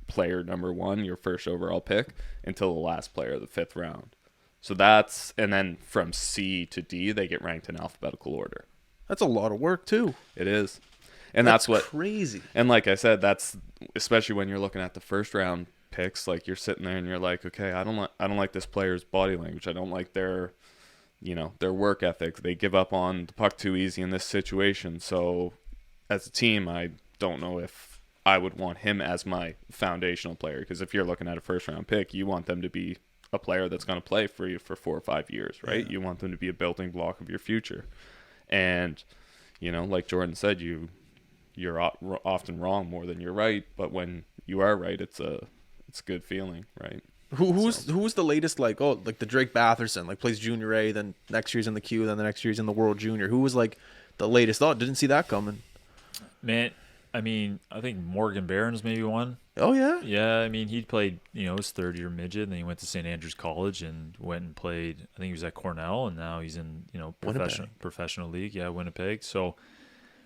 player number 1, your first overall pick, until the last player of the 5th round. So and then from C to D, they get ranked in alphabetical order. That's a lot of work too. It is. And that's what crazy. And like I said, that's especially when you're looking at the first round picks, like you're sitting there and you're like, okay, I don't like this player's body language. I don't like their work ethic. They give up on the puck too easy in this situation. So as a team, I don't know if I would want him as my foundational player, because if you're looking at a first round pick, you want them to be a player that's going to play for you for 4 or 5 years, right? Yeah. You want them to be a building block of your future. And, like Jordan said, you're often wrong more than you're right. But when you are right. It's a good feeling, right? Who's the latest, like, like the Drake Batherson, like plays Junior A, then next year's in the Q, then the next year's in the World Junior. Who was like the latest? Oh, didn't see that coming. Man, I mean, I think Morgan Barron's maybe one. Oh yeah. Yeah, I mean, he played, his third year midget, and then he went to St. Andrews College and went and played. I think he was at Cornell, and now he's in, professional league. Yeah, Winnipeg. So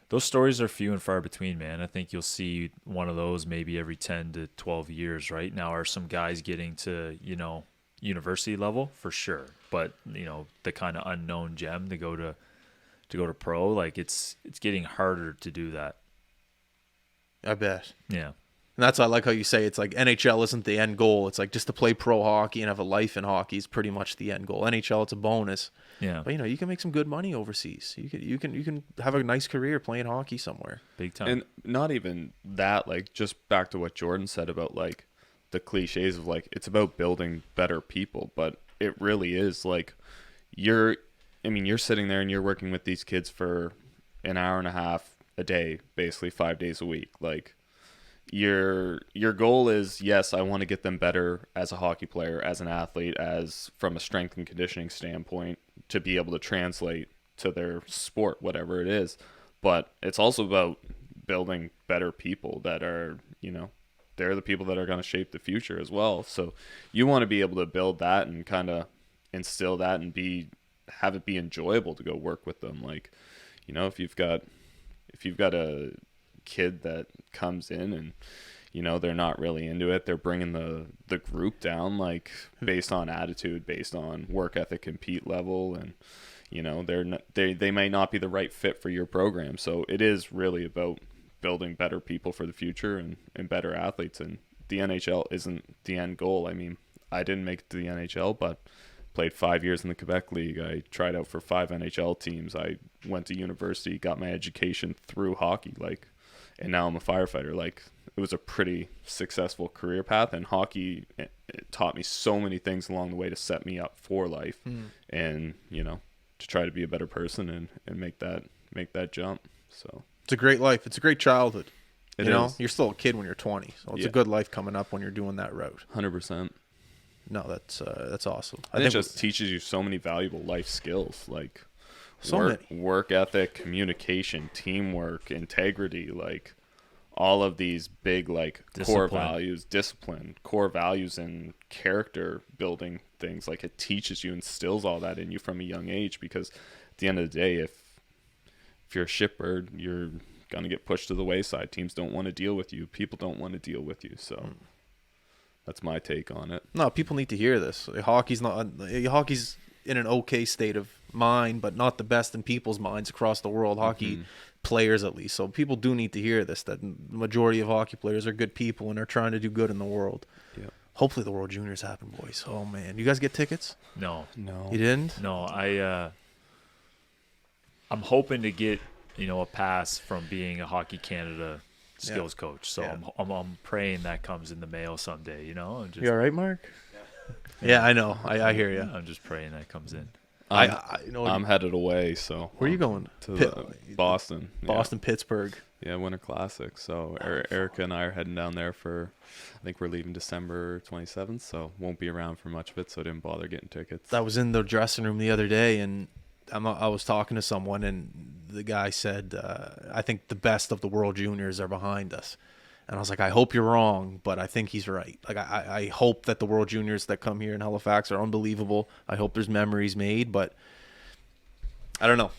those stories are few and far between, man. I think you'll see one of those maybe every 10 to 12 years. Right now, are some guys getting to, university level for sure, but the kind of unknown gem to go to pro, like it's getting harder to do that. I bet. Yeah. And that's why I like how you say it's like NHL isn't the end goal. It's like just to play pro hockey and have a life in hockey is pretty much the end goal. NHL, it's a bonus. Yeah. But you can make some good money overseas. You can have a nice career playing hockey somewhere. Big time. And not even that, like, just back to what Jordan said about like the cliches of like it's about building better people, but it really is like you're sitting there and you're working with these kids for an hour and a half a day, basically 5 days a week. Like your goal is, yes, I want to get them better as a hockey player, as an athlete, as from a strength and conditioning standpoint, to be able to translate to their sport, whatever it is. But it's also about building better people that are, they're the people that are going to shape the future as well. So you want to be able to build that and kind of instill that and have it be enjoyable to go work with them. Like, if you've got a kid that comes in and they're not really into it, they're bringing the group down, like based on attitude, based on work ethic, compete level, and they may not be the right fit for your program. So it is really about building better people for the future and better athletes. And the NHL isn't the end goal. I mean, I didn't make it to the NHL, but played 5 years in the Quebec League. I tried out for 5 NHL teams. I went to university, got my education through hockey, and now I'm a firefighter. Like, it was a pretty successful career path, and hockey, it taught me so many things along the way to set me up for life and, to try to be a better person and make that jump. So it's a great life. It's a great childhood. It is. You're still a kid when you're 20, so it's a good life coming up when you're doing that route. 100%. No, that's awesome. And it just teaches you so many valuable life skills, like many. Work ethic, communication, teamwork, integrity, like all of these big core values, discipline, core values, and character building things. Like, it teaches you, instills all that in you from a young age, because at the end of the day, if you're a shitbird, you're going to get pushed to the wayside. Teams don't want to deal with you. People don't want to deal with you. So that's my take on it. No, people need to hear this. Hockey's in an okay state of mind, but not the best in people's minds across the world. Hockey players, at least. So people do need to hear this, that the majority of hockey players are good people and are trying to do good in the world. Yeah. Hopefully the World Juniors happen, boys. Oh, man. You guys get tickets? No. You didn't? No, I'm hoping to get, a pass from being a Hockey Canada skills coach. So I'm praying that comes in the mail someday, You all right, Mark? Yeah, I know. I hear you. I'm just praying that comes in. I'm headed away, so where are you going? To Boston. Boston, Pittsburgh. Yeah, Winter Classic. So Erica and I are heading down there I think we're leaving December 27th, so won't be around for much of it, so I didn't bother getting tickets. I was in the dressing room the other day, and I was talking to someone, and the guy said, I think the best of the World Juniors are behind us. And I was like, I hope you're wrong, but I think he's right. Like, I hope that the World Juniors that come here in Halifax are unbelievable. I hope there's memories made, but I don't know.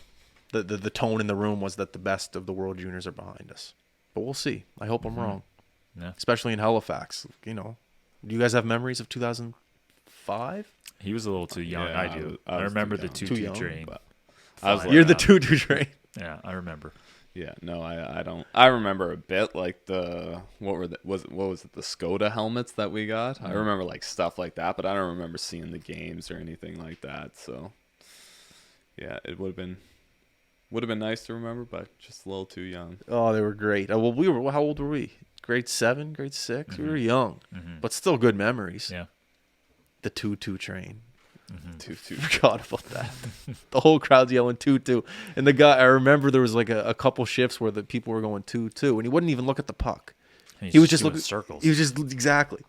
The tone in the room was that the best of the World Juniors are behind us. But we'll see. I hope I'm wrong. Yeah. Especially in Halifax. Do you guys have memories of 2005? He was a little too young. Yeah, I do. I I was remember too the young. 2-2 train. You're the 2-2 train. Yeah, I remember. Yeah, no, I don't. I remember a bit, like what was it, the Skoda helmets that we got? I remember stuff like that, but I don't remember seeing the games or anything like that. So yeah, it would have been nice to remember, but just a little too young. Oh, they were great. Well, how old were we? Grade 7, grade 6? We were young, but still good memories. Yeah. The 2-2 train. 2-2. Forgot about that. The whole crowd's yelling 2-2. And I remember there was a couple shifts where the people were going 2-2, and he wouldn't even look at the puck. He was just doing looking circles. He was just exactly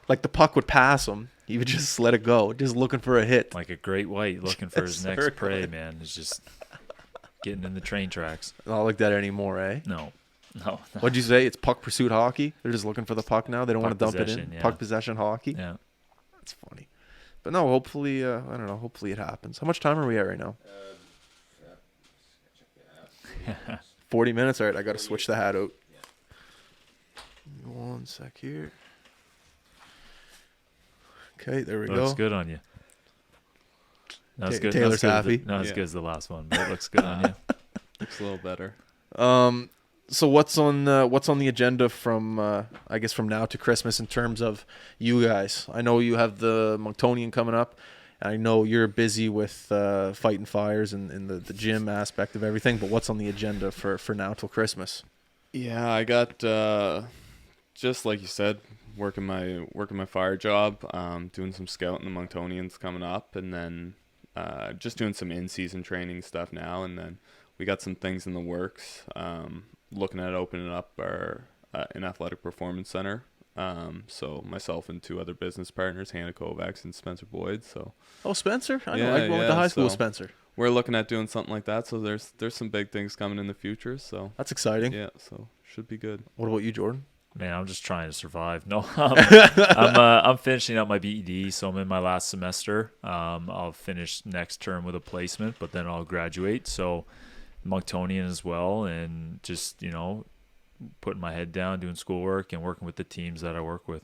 like the puck would pass him. He would just let it go, just looking for a hit. Like a great white looking for his next circling. prey, man. He's just getting in the train tracks. Not like that anymore, eh? No. What'd you say? It's puck pursuit hockey. They're just looking for the puck now. They don't want to dump it in. Yeah. Puck possession hockey. Yeah. That's funny. But no, hopefully, I don't know. Hopefully it happens. How much time are we at right now? 40 minutes. All right, I got to switch the hat out. 1 sec here. Okay, there we go. Looks good on you. That's good. Taylor's happy. Not as good as the last one, but it looks good on you. Looks a little better. So what's on the agenda from I guess from now to Christmas in terms of you guys? I know you have the Monctonian coming up. I know you're busy with fighting fires and the gym aspect of everything. But what's on the agenda for now till Christmas? Yeah, I got just like you said, working my fire job, doing some scouting. The Monctonian's coming up, and then just doing some in-season training stuff now, and then we got some things in the works. Looking at opening up an athletic performance center. So myself and 2 other business partners, Hannah Kovacs and Spencer Boyd. So Spencer, I know. I went to high school with Spencer. We're looking at doing something like that. So there's some big things coming in the future. So that's exciting. Yeah, so should be good. What about you, Jordan? Man, I'm just trying to survive. No, I'm finishing up my BED, so I'm in my last semester. I'll finish next term with a placement, but then I'll graduate. So Monctonian as well, and just putting my head down, doing schoolwork, and working with the teams that I work with.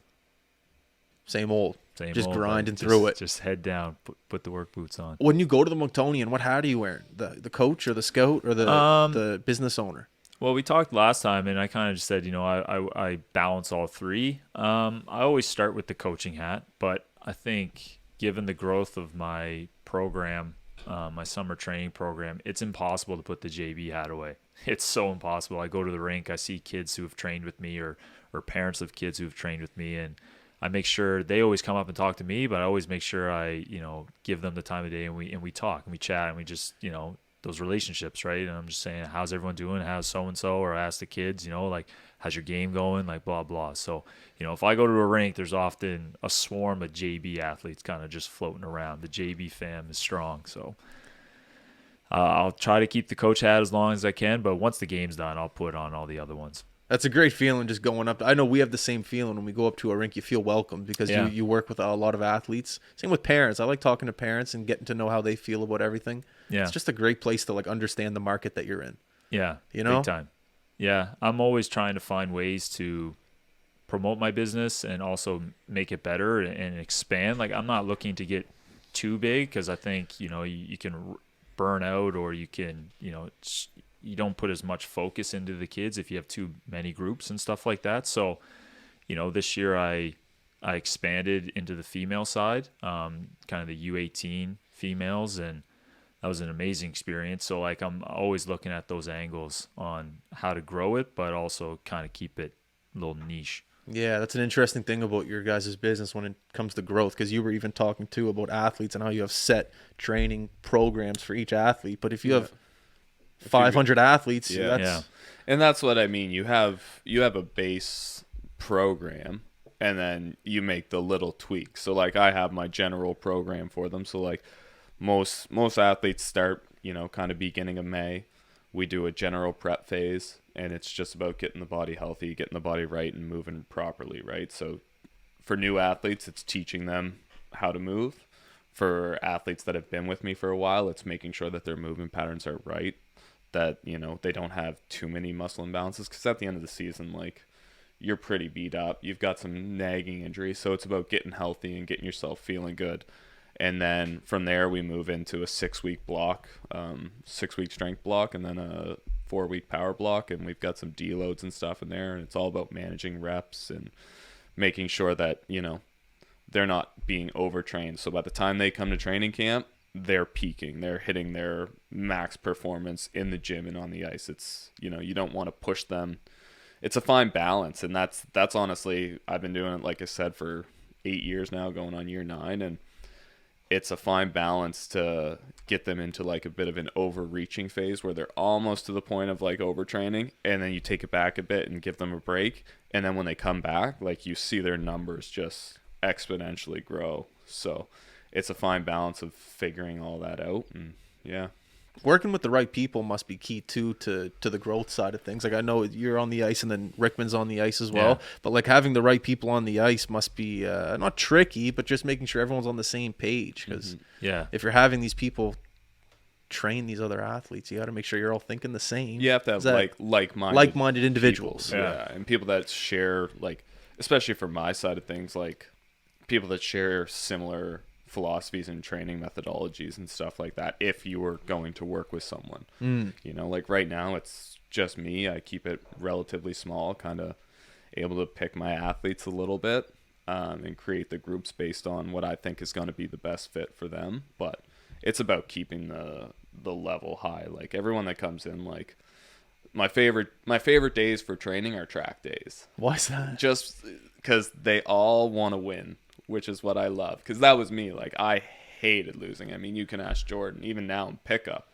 Same old. Just grinding just, through it. Just head down, put the work boots on. When you go to the Monctonian, what hat are you wearing? The coach or the scout or the business owner? Well, we talked last time, and I kind of just said, I balance all 3. I always start with the coaching hat, but I think given the growth of my program, my summer training program, it's impossible to put the JB hat away. It's so impossible. I go to the rink, I see kids who have trained with me or parents of kids who have trained with me, and I make sure they always come up and talk to me, but I always make sure I, give them the time of day, and we talk and we chat and we just, those relationships, right? And I'm just saying, how's everyone doing? How's so-and-so? Or I ask the kids, like, how's your game going? Like, blah, blah. So, if I go to a rink, there's often a swarm of JB athletes kind of just floating around. The JB fam is strong. So I'll try to keep the coach hat as long as I can, but once the game's done, I'll put on all the other ones. That's a great feeling just going up. I know we have the same feeling when we go up to a rink. You feel welcome because you work with a lot of athletes. Same with parents. I like talking to parents and getting to know how they feel about everything. Yeah. It's just a great place to understand the market that you're in. Yeah. Big time. Yeah. I'm always trying to find ways to promote my business and also make it better and expand. Like, I'm not looking to get too big because I think, you can burn out, or you can, you don't put as much focus into the kids if you have too many groups and stuff like that. So, this year I expanded into the female side, kind of the U18 females, and that was an amazing experience. So I'm always looking at those angles on how to grow it, but also kind of keep it a little niche. Yeah, that's an interesting thing about your guys' business when it comes to growth, because you were even talking too about athletes and how you have set training programs for each athlete. But if you have 500 athletes, and that's what I mean. You have a base program, and then you make the little tweaks. So I have my general program for them. So most athletes start, kind of beginning of May. We do a general prep phase, and it's just about getting the body healthy, getting the body right, and moving properly, right? So for new athletes, it's teaching them how to move. For athletes that have been with me for a while, it's making sure that their movement patterns are right, that, they don't have too many muscle imbalances, because at the end of the season, you're pretty beat up. You've got some nagging injuries, so it's about getting healthy and getting yourself feeling good. And then from there, we move into a 6-week block, 6-week strength block, and then a 4-week power block. And we've got some deloads and stuff in there. And it's all about managing reps and making sure that, they're not being overtrained. So by the time they come to training camp, they're peaking. They're hitting their max performance in the gym and on the ice. It's, you don't want to push them. It's a fine balance. And that's honestly, I've been doing it, like I said, for 8 years now, going on year 9. And it's a fine balance to get them into like a bit of an overreaching phase where they're almost to the point of like overtraining, and then you take it back a bit and give them a break, and then when they come back, like you see their numbers just exponentially grow. So it's a fine balance of figuring all that out. And yeah, Working with the right people must be key too to the growth side of things. Like I know you're on the ice and then Rickman's on the ice as well, but like having the right people on the ice must be not tricky, but just making sure everyone's on the same page. Because if you're having these people train these other athletes, you got to make sure you're all thinking the same. you have to have like-minded individuals. people. And people that share, like, especially for my side of things, like people that share similar philosophies and training methodologies and stuff like that. If you were going to work with someone, you know, like right now it's just me. I keep it relatively small, kind of able to pick my athletes a little bit, and create the groups based on what I think is going to be the best fit for them. But it's about keeping the level high. Like everyone that comes in, like my favorite days for training are track days. Why is that? Just because they all want to win, which is what I love. Because that was me. Like, I hated losing. I mean, you can ask Jordan. Even now in pickup,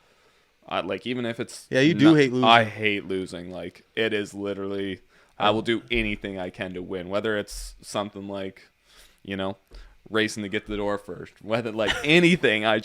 like, even if it's... Yeah, you do hate losing. I hate losing. Like, it is literally... I will do anything I can to win. Whether it's something like, you know, racing to get to the door first. Whether, like, anything. I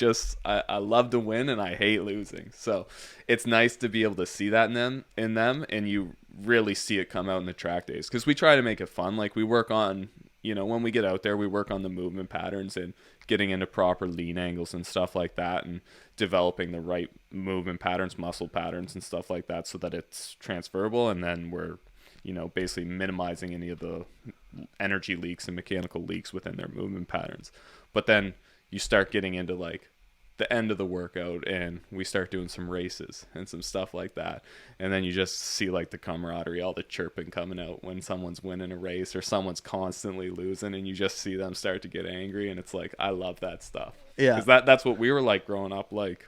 love to win, and I hate losing. So, it's nice to be able to see that in them, and you really see it come out in the track days. Because we try to make it fun. Like, we work on... You know, when we get out there, we work on the movement patterns and getting into proper lean angles and stuff like that, and developing the right movement patterns, muscle patterns and stuff like that, so that it's transferable. And then we're, you know, basically minimizing any of the energy leaks and mechanical leaks within their movement patterns. But then you start getting into like the end of the workout, and we start doing some races and some stuff like that, and then you just see like the camaraderie, all the chirping coming out when someone's winning a race or someone's constantly losing, and you just see them start to get angry. And it's like, I love that stuff. Yeah, because that's what we were like growing up. Like,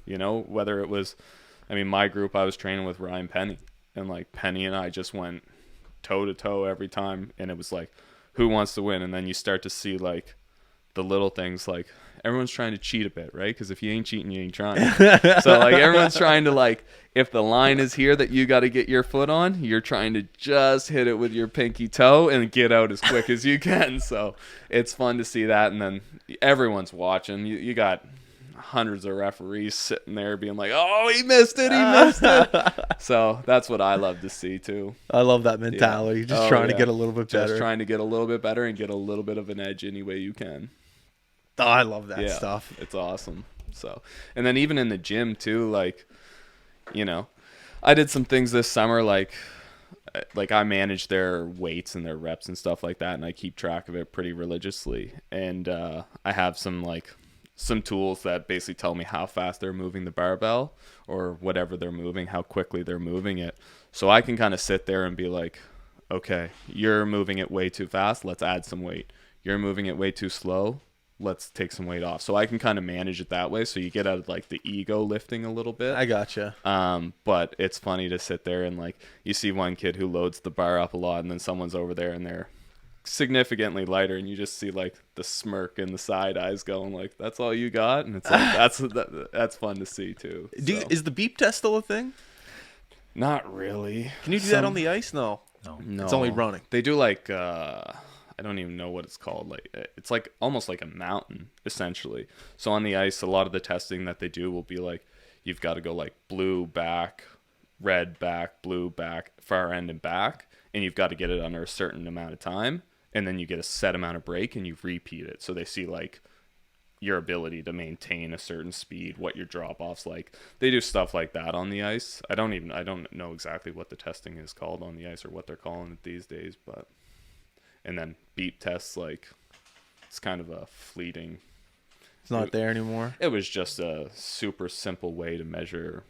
you know, whether it was, I mean, my group, I was training with Ryan Penny, and like Penny and I just went toe to toe every time, and it was like, who wants to win? And then you start to see like the little things, like everyone's trying to cheat a bit, right? Because if you ain't cheating, you ain't trying. So like everyone's trying to, like, if the line is here that you got to get your foot on, you're trying to just hit it with your pinky toe and get out as quick as you can. So it's fun to see that. And then everyone's watching. You got hundreds of referees sitting there being like, oh, he missed it. So that's what I love to see too. I love that mentality. Yeah. Just trying to get a little bit better. Just trying to get a little bit better and get a little bit of an edge any way you can. Oh, I love that stuff. It's awesome. So, and then even in the gym too, like, you know, I did some things this summer, like I manage their weights and their reps and stuff like that, and I keep track of it pretty religiously. And I have some tools that basically tell me how fast they're moving the barbell or whatever they're moving, how quickly they're moving it. So I can kind of sit there and be like, okay, you're moving it way too fast. Let's add some weight. You're moving it way too slow. Let's take some weight off. So I can kind of manage it that way. So you get out of like the ego lifting a little bit. I gotcha. But it's funny to sit there and like, you see one kid who loads the bar up a lot, and then someone's over there and they're significantly lighter, and you just see like the smirk and the side eyes going like, that's all you got? And it's like, that's fun to see too. Is the beep test still a thing? Not really. Can you do that on the ice? No. It's only running. They do like, I don't even know what it's called. Like, it's like almost like a mountain essentially. So on the ice, a lot of the testing that they do will be like, you've got to go like blue back, red back, blue back, far end and back, and you've got to get it under a certain amount of time, and then you get a set amount of break and you repeat it. So they see like your ability to maintain a certain speed, what your drop off's like. They do stuff like that on the ice. I don't know exactly what the testing is called on the ice or what they're calling it these days, but. And then beep tests, like, it's kind of a fleeting. It's not there anymore. It was just a super simple way to measure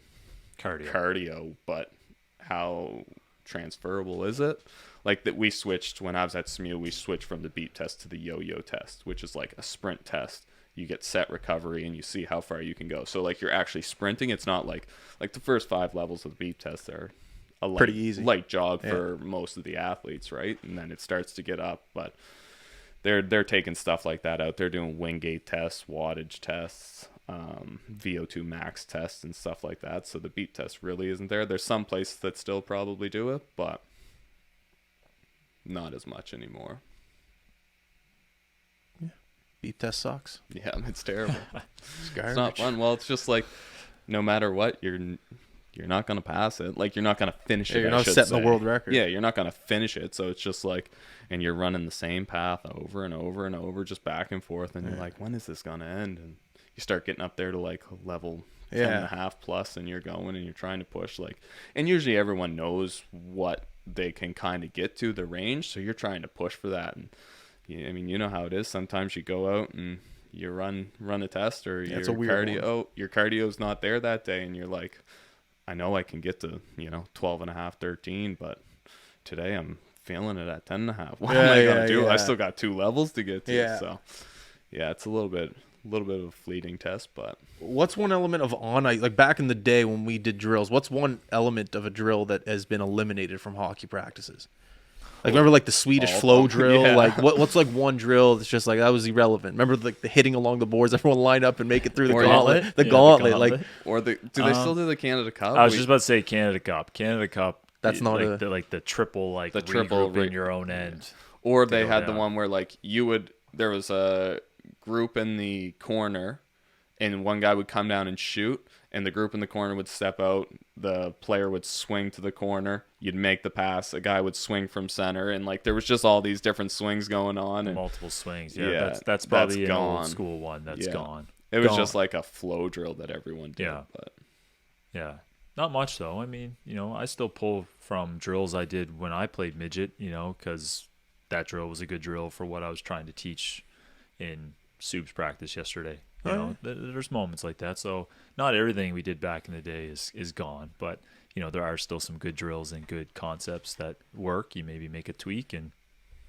cardio, but how transferable is it? Like that we switched when I was at SMU, we switched from the beep test to the yo-yo test, which is like a sprint test. You get set recovery and you see how far you can go. So like you're actually sprinting. It's not like the first 5 levels of the beep test are pretty easy, light jog for most of the athletes, right? And then it starts to get up, but they're taking stuff like that out. They're doing Wingate tests, wattage tests, VO2 max tests, and stuff like that. So the beep test really isn't there. There's some places that still probably do it, but not as much anymore. Beep test sucks. Yeah, it's terrible. It's It's not fun. Well, it's just like no matter what, you're not gonna pass it. Like you're not gonna finish it. You're I not should setting the say. world record. Yeah, you're not gonna finish it. So it's just like, and you're running the same path over and over and over, just back and forth. And you're like, when is this gonna end? And you start getting up there to like level 10.5 plus, and you're going and you're trying to push like. And usually everyone knows what they can kind of get to the range, so you're trying to push for that. And I mean, you know how it is. Sometimes you go out and you run a test, or your cardio's not there that day, and you're like, I know I can get to 12.5, 13, but today I'm feeling it at 10.5. What am I gonna do? Yeah. I still got 2 levels to get to. Yeah. So yeah, it's a little bit of a fleeting test, but What's one element of on ice, like back in the day when we did drills, what's one element of a drill that has been eliminated from hockey practices? Like, remember, like, the Swedish flow drill? Yeah. Like, what's, like, one drill that's just, like, that was irrelevant? Remember, like, the hitting along the boards, everyone line up and make it through the gauntlet? The gauntlet. Like, or do they still do the Canada Cup? I was just about to say Canada Cup. Canada Cup. That's not like the triple, like, the triple in your own end. Or they had the one where, like, there was a group in the corner, and one guy would come down and shoot, and the group in the corner would step out. The player would swing to the corner. You'd make the pass. A guy would swing from center, and like there was just all these different swings going on, and multiple swings. Yeah, that's probably an old school one. That's gone. It was just like a flow drill that everyone did. Yeah, but yeah, not much though. I mean, I still pull from drills I did when I played midget. Because that drill was a good drill for what I was trying to teach in Sub's practice yesterday. There's moments like that. So not everything we did back in the day is gone, but there are still some good drills and good concepts that work. You maybe make a tweak, and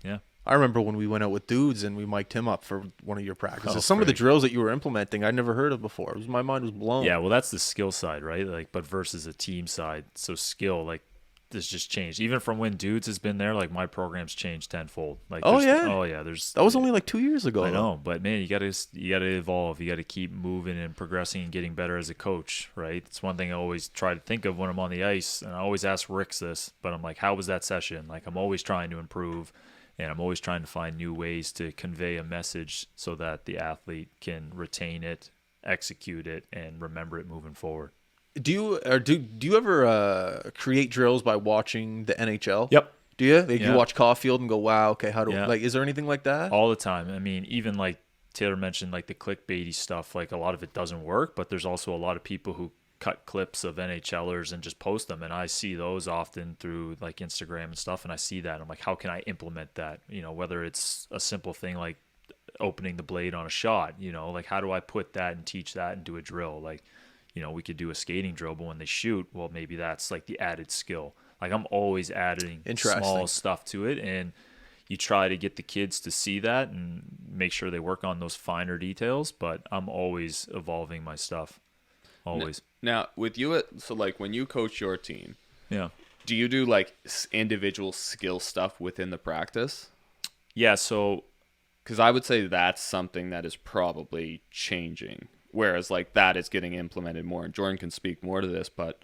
yeah. I remember when we went out with dudes and we mic'd him up for one of your practices. Oh, Some of the great. drills that you were implementing, I'd never heard of before. My mind was blown. Yeah, well, that's the skill side, right? Like, but versus a team side. So skill, like, this just changed. Even from when dudes has been there, like my program's changed tenfold. Like, there's That was only like 2 years ago. I know, but man, you gotta evolve. You gotta keep moving and progressing and getting better as a coach, right? It's one thing I always try to think of when I'm on the ice, and I always ask Rick this, but I'm like, how was that session? Like, I'm always trying to improve, and I'm always trying to find new ways to convey a message so that the athlete can retain it, execute it, and remember it moving forward. Do you ever create drills by watching the NHL? Yep. Do you? Like, you watch Caulfield and go, wow, okay, how do like? Is there anything like that? All the time. I mean, even like Taylor mentioned, like the clickbaity stuff. Like a lot of it doesn't work, but there's also a lot of people who cut clips of NHLers and just post them, and I see those often through like Instagram and stuff, and I see that. I'm like, how can I implement that? Whether it's a simple thing like opening the blade on a shot. Like how do I put that and teach that and do a drill? Like, we could do a skating drill, but when they shoot, well, maybe that's like the added skill. Like I'm always adding small stuff to it, and you try to get the kids to see that and make sure they work on those finer details, but I'm always evolving my stuff. Always. Now with you, so like when you coach your team, yeah, do you do like individual skill stuff within the practice? Yeah, so because I would say that's something that is probably changing. Whereas like that is getting implemented more, and Jordan can speak more to this, but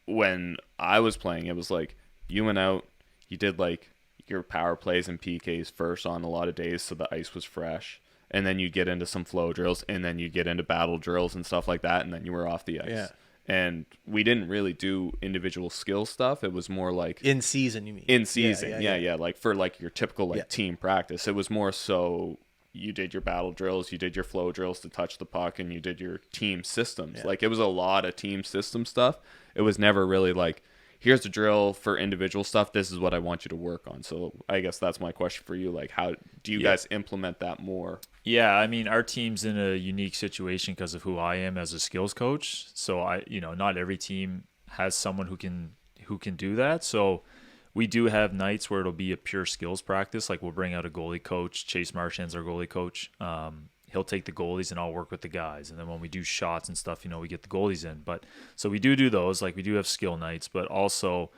when I was playing, it was like you went out, you did like your power plays and PKs first on a lot of days so the ice was fresh, and then you get into some flow drills, and then you get into battle drills and stuff like that, and then you were off the ice. Yeah. And we didn't really do individual skill stuff. It was more like in season, you mean? In season, yeah. Like for like your typical like team practice, it was more so you did your battle drills, you did your flow drills to touch the puck, and you did your team systems. Yeah. Like it was a lot of team system stuff. It was never really like, here's the drill for individual stuff. This is what I want you to work on. So I guess that's my question for you. Like, how do you guys implement that more? Yeah, I mean, our team's in a unique situation because of who I am as a skills coach. So not every team has someone who can do that. So we do have nights where it'll be a pure skills practice. Like we'll bring out a goalie coach. Chase Marchand's our goalie coach. He'll take the goalies and I'll work with the guys. And then when we do shots and stuff, we get the goalies in. But so we do those. Like we do have skill nights, but also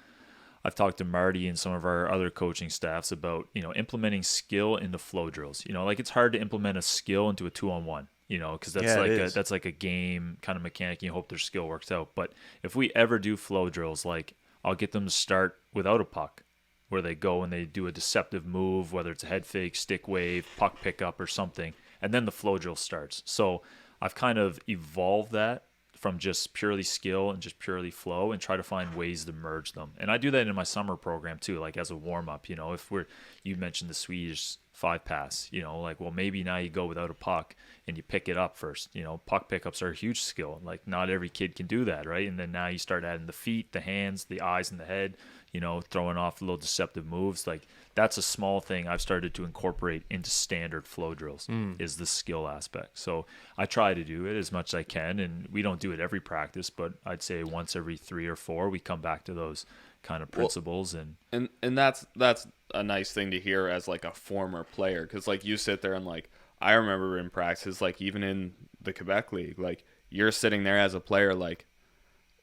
I've talked to Marty and some of our other coaching staffs about, implementing skill into flow drills. Like it's hard to implement a skill into a 2-on-1, because that's like a game kind of mechanic. You hope their skill works out. But if we ever do flow drills, like I'll get them to start without a puck, where they go and they do a deceptive move, whether it's a head fake, stick wave, puck pickup or something, and then the flow drill starts. So I've kind of evolved that from just purely skill and just purely flow, and try to find ways to merge them. And I do that in my summer program too, like as a warm up. If you mentioned the Swedish 5-pass, like, well, maybe now you go without a puck and you pick it up first. Puck pickups are a huge skill. Like not every kid can do that, right? And then now you start adding the feet, the hands, the eyes, and the head. Throwing off little deceptive moves. Like that's a small thing I've started to incorporate into standard flow drills is the skill aspect. So I try to do it as much as I can, and we don't do it every practice, but I'd say once every 3 or 4, we come back to those kind of principles. And that's a nice thing to hear as like a former player. Because like you sit there and like, I remember in practices, like even in the Quebec League, like you're sitting there as a player, like,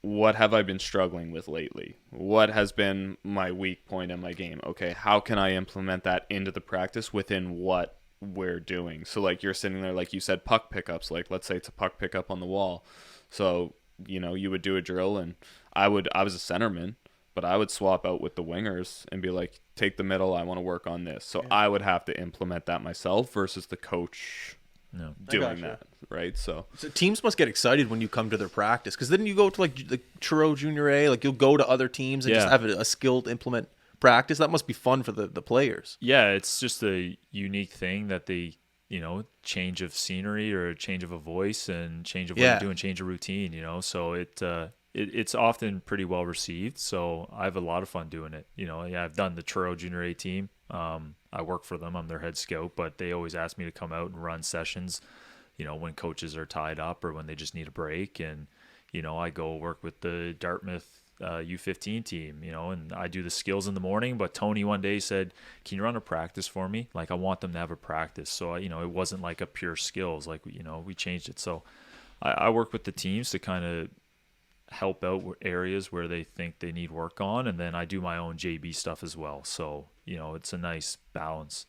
what have I been struggling with lately? What has been my weak point in my game? Okay, how can I implement that into the practice within what we're doing? So like you're sitting there, like you said, puck pickups, like let's say it's a puck pickup on the wall. So, you would do a drill, and I was a centerman, but I would swap out with the wingers and be like, take the middle, I want to work on this. So I would have to implement that myself versus the coach doing that, right? So teams must get excited when you come to their practice, because then you go to like Truro Junior A, like you'll go to other teams and just have a skilled implement practice. That must be fun for the players. Yeah, it's just a unique thing that they, change of scenery or a change of a voice and change of what you're doing, change of routine, so it's often pretty well received. So I have a lot of fun doing it. I've done the Truro Junior A team. I work for them. I'm their head scout, but they always ask me to come out and run sessions, when coaches are tied up or when they just need a break. And, I go work with the Dartmouth U15 team, and I do the skills in the morning. But Tony one day said, can you run a practice for me? Like I want them to have a practice. So, it wasn't like a pure skills, like, we changed it. So I work with the teams to kind of help out areas where they think they need work on, and then I do my own JB stuff as well. So it's a nice balance.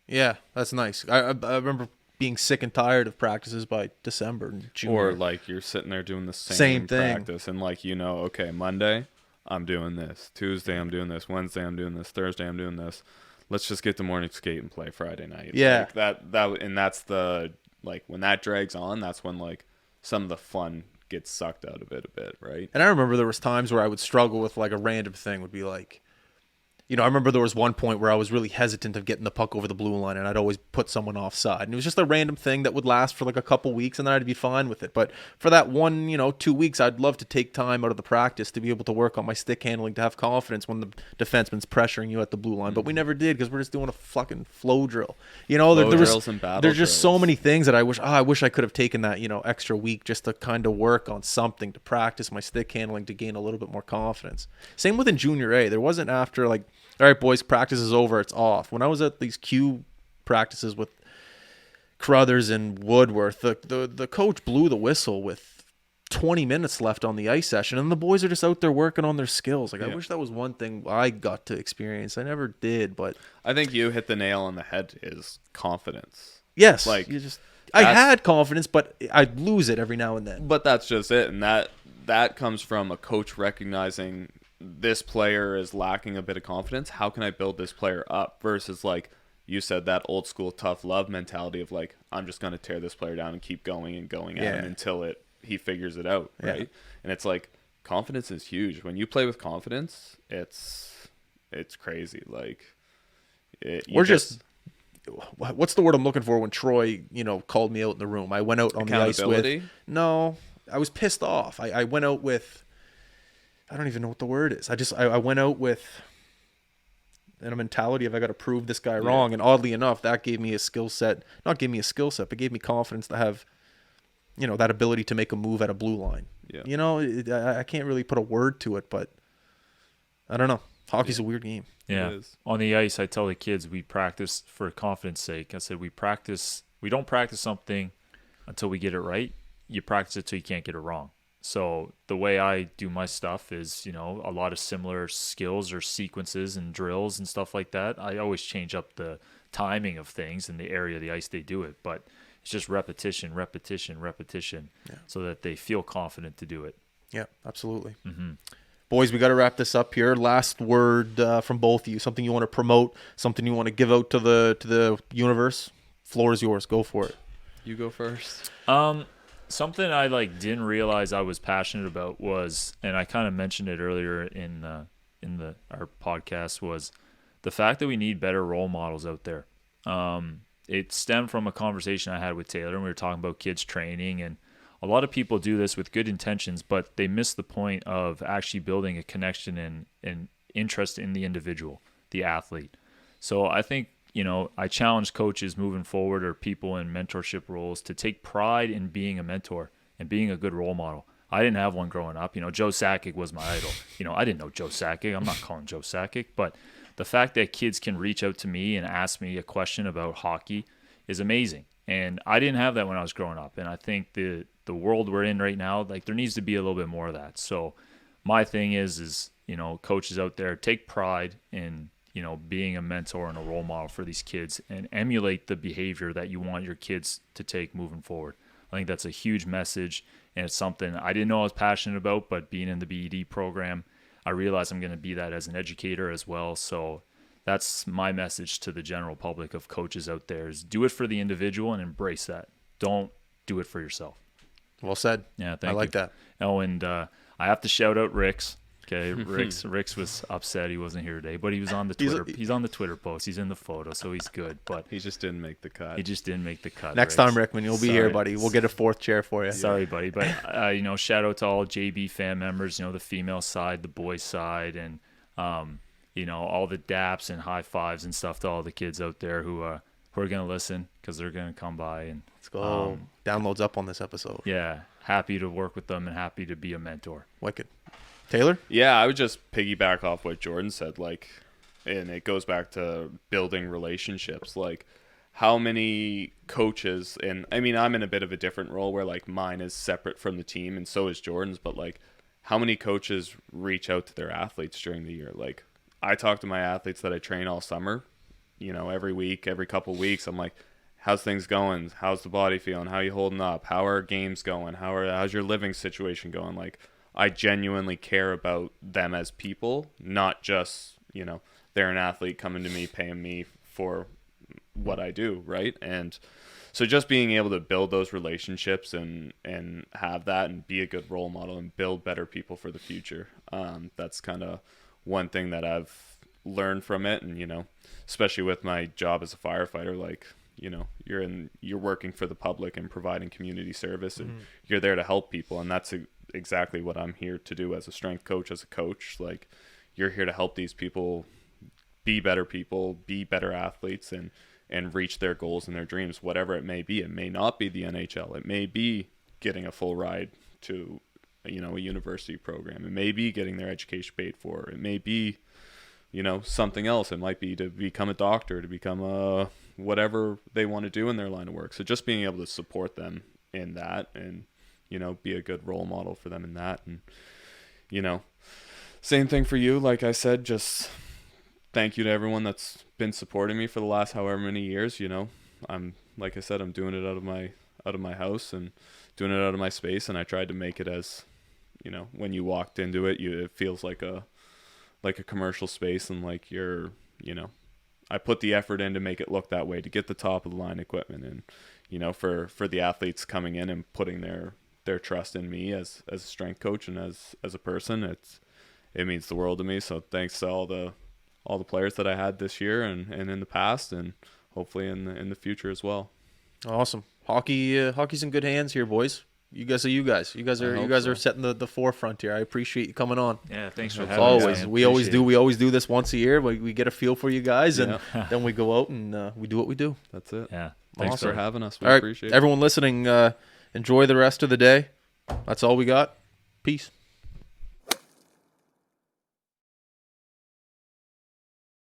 Yeah, that's nice. I remember being sick and tired of practices by December and June. Or like you're sitting there doing the same thing. Practice, and like okay, Monday I'm doing this, Tuesday I'm doing this, Wednesday I'm doing this, Thursday I'm doing this. Let's just get to morning skate and play Friday night. Yeah, like that and that's the, like, when that drags on, that's when like some of the fun gets sucked out of it a bit, right? And I remember there was times where I would struggle with like a random thing. Would be like, I remember there was one point where I was really hesitant of getting the puck over the blue line, and I'd always put someone offside. And it was just a random thing that would last for like a couple weeks, and then I'd be fine with it. But for that 2 weeks, I'd love to take time out of the practice to be able to work on my stick handling, to have confidence when the defenseman's pressuring you at the blue line. But we never did, because we're just doing a fucking flow drill. There's just so many things that I wish I could have taken that, extra week just to kind of work on something, to practice my stick handling, to gain a little bit more confidence. Same with in Junior A. There wasn't after like, all right, boys, practice is over, it's off. When I was at these Q practices with Crothers and Woodworth, the coach blew the whistle with 20 minutes left on the ice session, and the boys are just out there working on their skills. Like, I wish that was one thing I got to experience. I never did, but I think you hit the nail on the head, is confidence. Yes, like I had confidence, but I'd lose it every now and then. But that's just it, and that comes from a coach recognizing this player is lacking a bit of confidence. How can I build this player up? Versus, like you said, that old school tough love mentality of like, I'm just going to tear this player down and keep going and going at him until he figures it out, right? Yeah. And it's like, confidence is huge. When you play with confidence, it's crazy. Like, what's the word I'm looking for when Troy, called me out in the room? I went out on the ice with. No, I was pissed off. I went out with. I don't even know what the word is. I went out with a mentality of I got to prove this guy wrong. And oddly enough, that gave me a skill set. Not gave me a skill set, but gave me confidence to have, that ability to make a move at a blue line. Yeah. I can't really put a word to it, but I don't know. Hockey's a weird game. Yeah. On the ice, I tell the kids we practice for confidence sake. I said we don't practice something until we get it right. You practice it till you can't get it wrong. So the way I do my stuff is, a lot of similar skills or sequences and drills and stuff like that. I always change up the timing of things in the area of the ice they do it, but it's just repetition, so that they feel confident to do it. Yeah, absolutely. Mm-hmm. Boys, we got to wrap this up here. Last word from both of you. Something you want to promote, something you want to give out to the universe. Floor is yours. Go for it. You go first. Something I didn't realize I was passionate about was, and I kind of mentioned it earlier in our podcast, was the fact that we need better role models out there. It stemmed from a conversation I had with Taylor, and we were talking about kids training, and a lot of people do this with good intentions, but they miss the point of actually building a connection and interest in the individual, the athlete. So I think, I challenge coaches moving forward, or people in mentorship roles, to take pride in being a mentor and being a good role model. I didn't have one growing up. Joe Sakic was my idol. I didn't know Joe Sakic. I'm not calling Joe Sakic, but the fact that kids can reach out to me and ask me a question about hockey is amazing. And I didn't have that when I was growing up. And I think the world we're in right now, there needs to be a little bit more of that. So my thing is coaches out there, take pride in, being a mentor and a role model for these kids, and emulate the behavior that you want your kids to take moving forward. I think that's a huge message, and it's something I didn't know I was passionate about, but being in the BED program, I realized I'm going to be that as an educator as well. So that's my message to the general public of coaches out there, is do it for the individual and embrace that. Don't do it for yourself. Well said. Yeah, thank you. I like that. Oh, and I have to shout out Rick's. Okay, Rick's was upset he wasn't here today, but he was on the Twitter. He's on the Twitter post. He's in the photo, so he's good. But he just didn't make the cut. Next time, Rickman, you'll be here, buddy. We'll get a fourth chair for you. Sorry, buddy, but shout out to all JB fan members. The female side, the boys side, and all the daps and high fives and stuff to all the kids out there who are gonna listen, because they're gonna come by and let's go. Downloads up on this episode. Yeah, happy to work with them and happy to be a mentor. Wicked. Taylor? Yeah, I would just piggyback off what Jordan said, and it goes back to building relationships. How many coaches, and I mean, I'm in a bit of a different role where mine is separate from the team, and so is Jordan's, but how many coaches reach out to their athletes during the year? I talk to my athletes that I train all summer, every week, every couple of weeks. I'm like, how's things going? How's the body feeling? How are you holding up? How are games going? How's your living situation going? I genuinely care about them as people, not just, they're an athlete coming to me, paying me for what I do, right? And so just being able to build those relationships and have that and be a good role model and build better people for the future. That's kind of one thing that I've learned from it. And, especially with my job as a firefighter, you're working for the public and providing community service, and you're there to help people. And that's exactly what I'm here to do as a strength coach, as a coach. You're here to help these people be better athletes, and reach their goals and their dreams, whatever it may be. It may not be the NHL. It may be getting a full ride to, a university program. It may be getting their education paid for. It may be, something else. It might be to become a doctor, to become a whatever they want to do in their line of work. So just being able to support them in that, and be a good role model for them in that. And, same thing for you. Like I said, just thank you to everyone that's been supporting me for the last however many years. I'm, like I said, I'm doing it out of my house and doing it out of my space. And I tried to make it as, when you walked into it, it feels like a commercial space, and you're, I put the effort in to make it look that way, to get the top of the line equipment. And, for the athletes coming in and putting their trust in me as a strength coach and as a person, it means the world to me. So thanks to all the players that I had this year and in the past, and hopefully in the future as well. Awesome. Hockey's in good hands here, boys. You guys are you guys. You guys are setting the forefront here. I appreciate you coming on. Yeah, thanks for As having always, us. we always do this once a year. We get a feel for you guys, and then we go out and we do what we do. That's it. Yeah. Thanks for having us. We all right, appreciate it. Everyone listening, enjoy the rest of the day. That's all we got. Peace.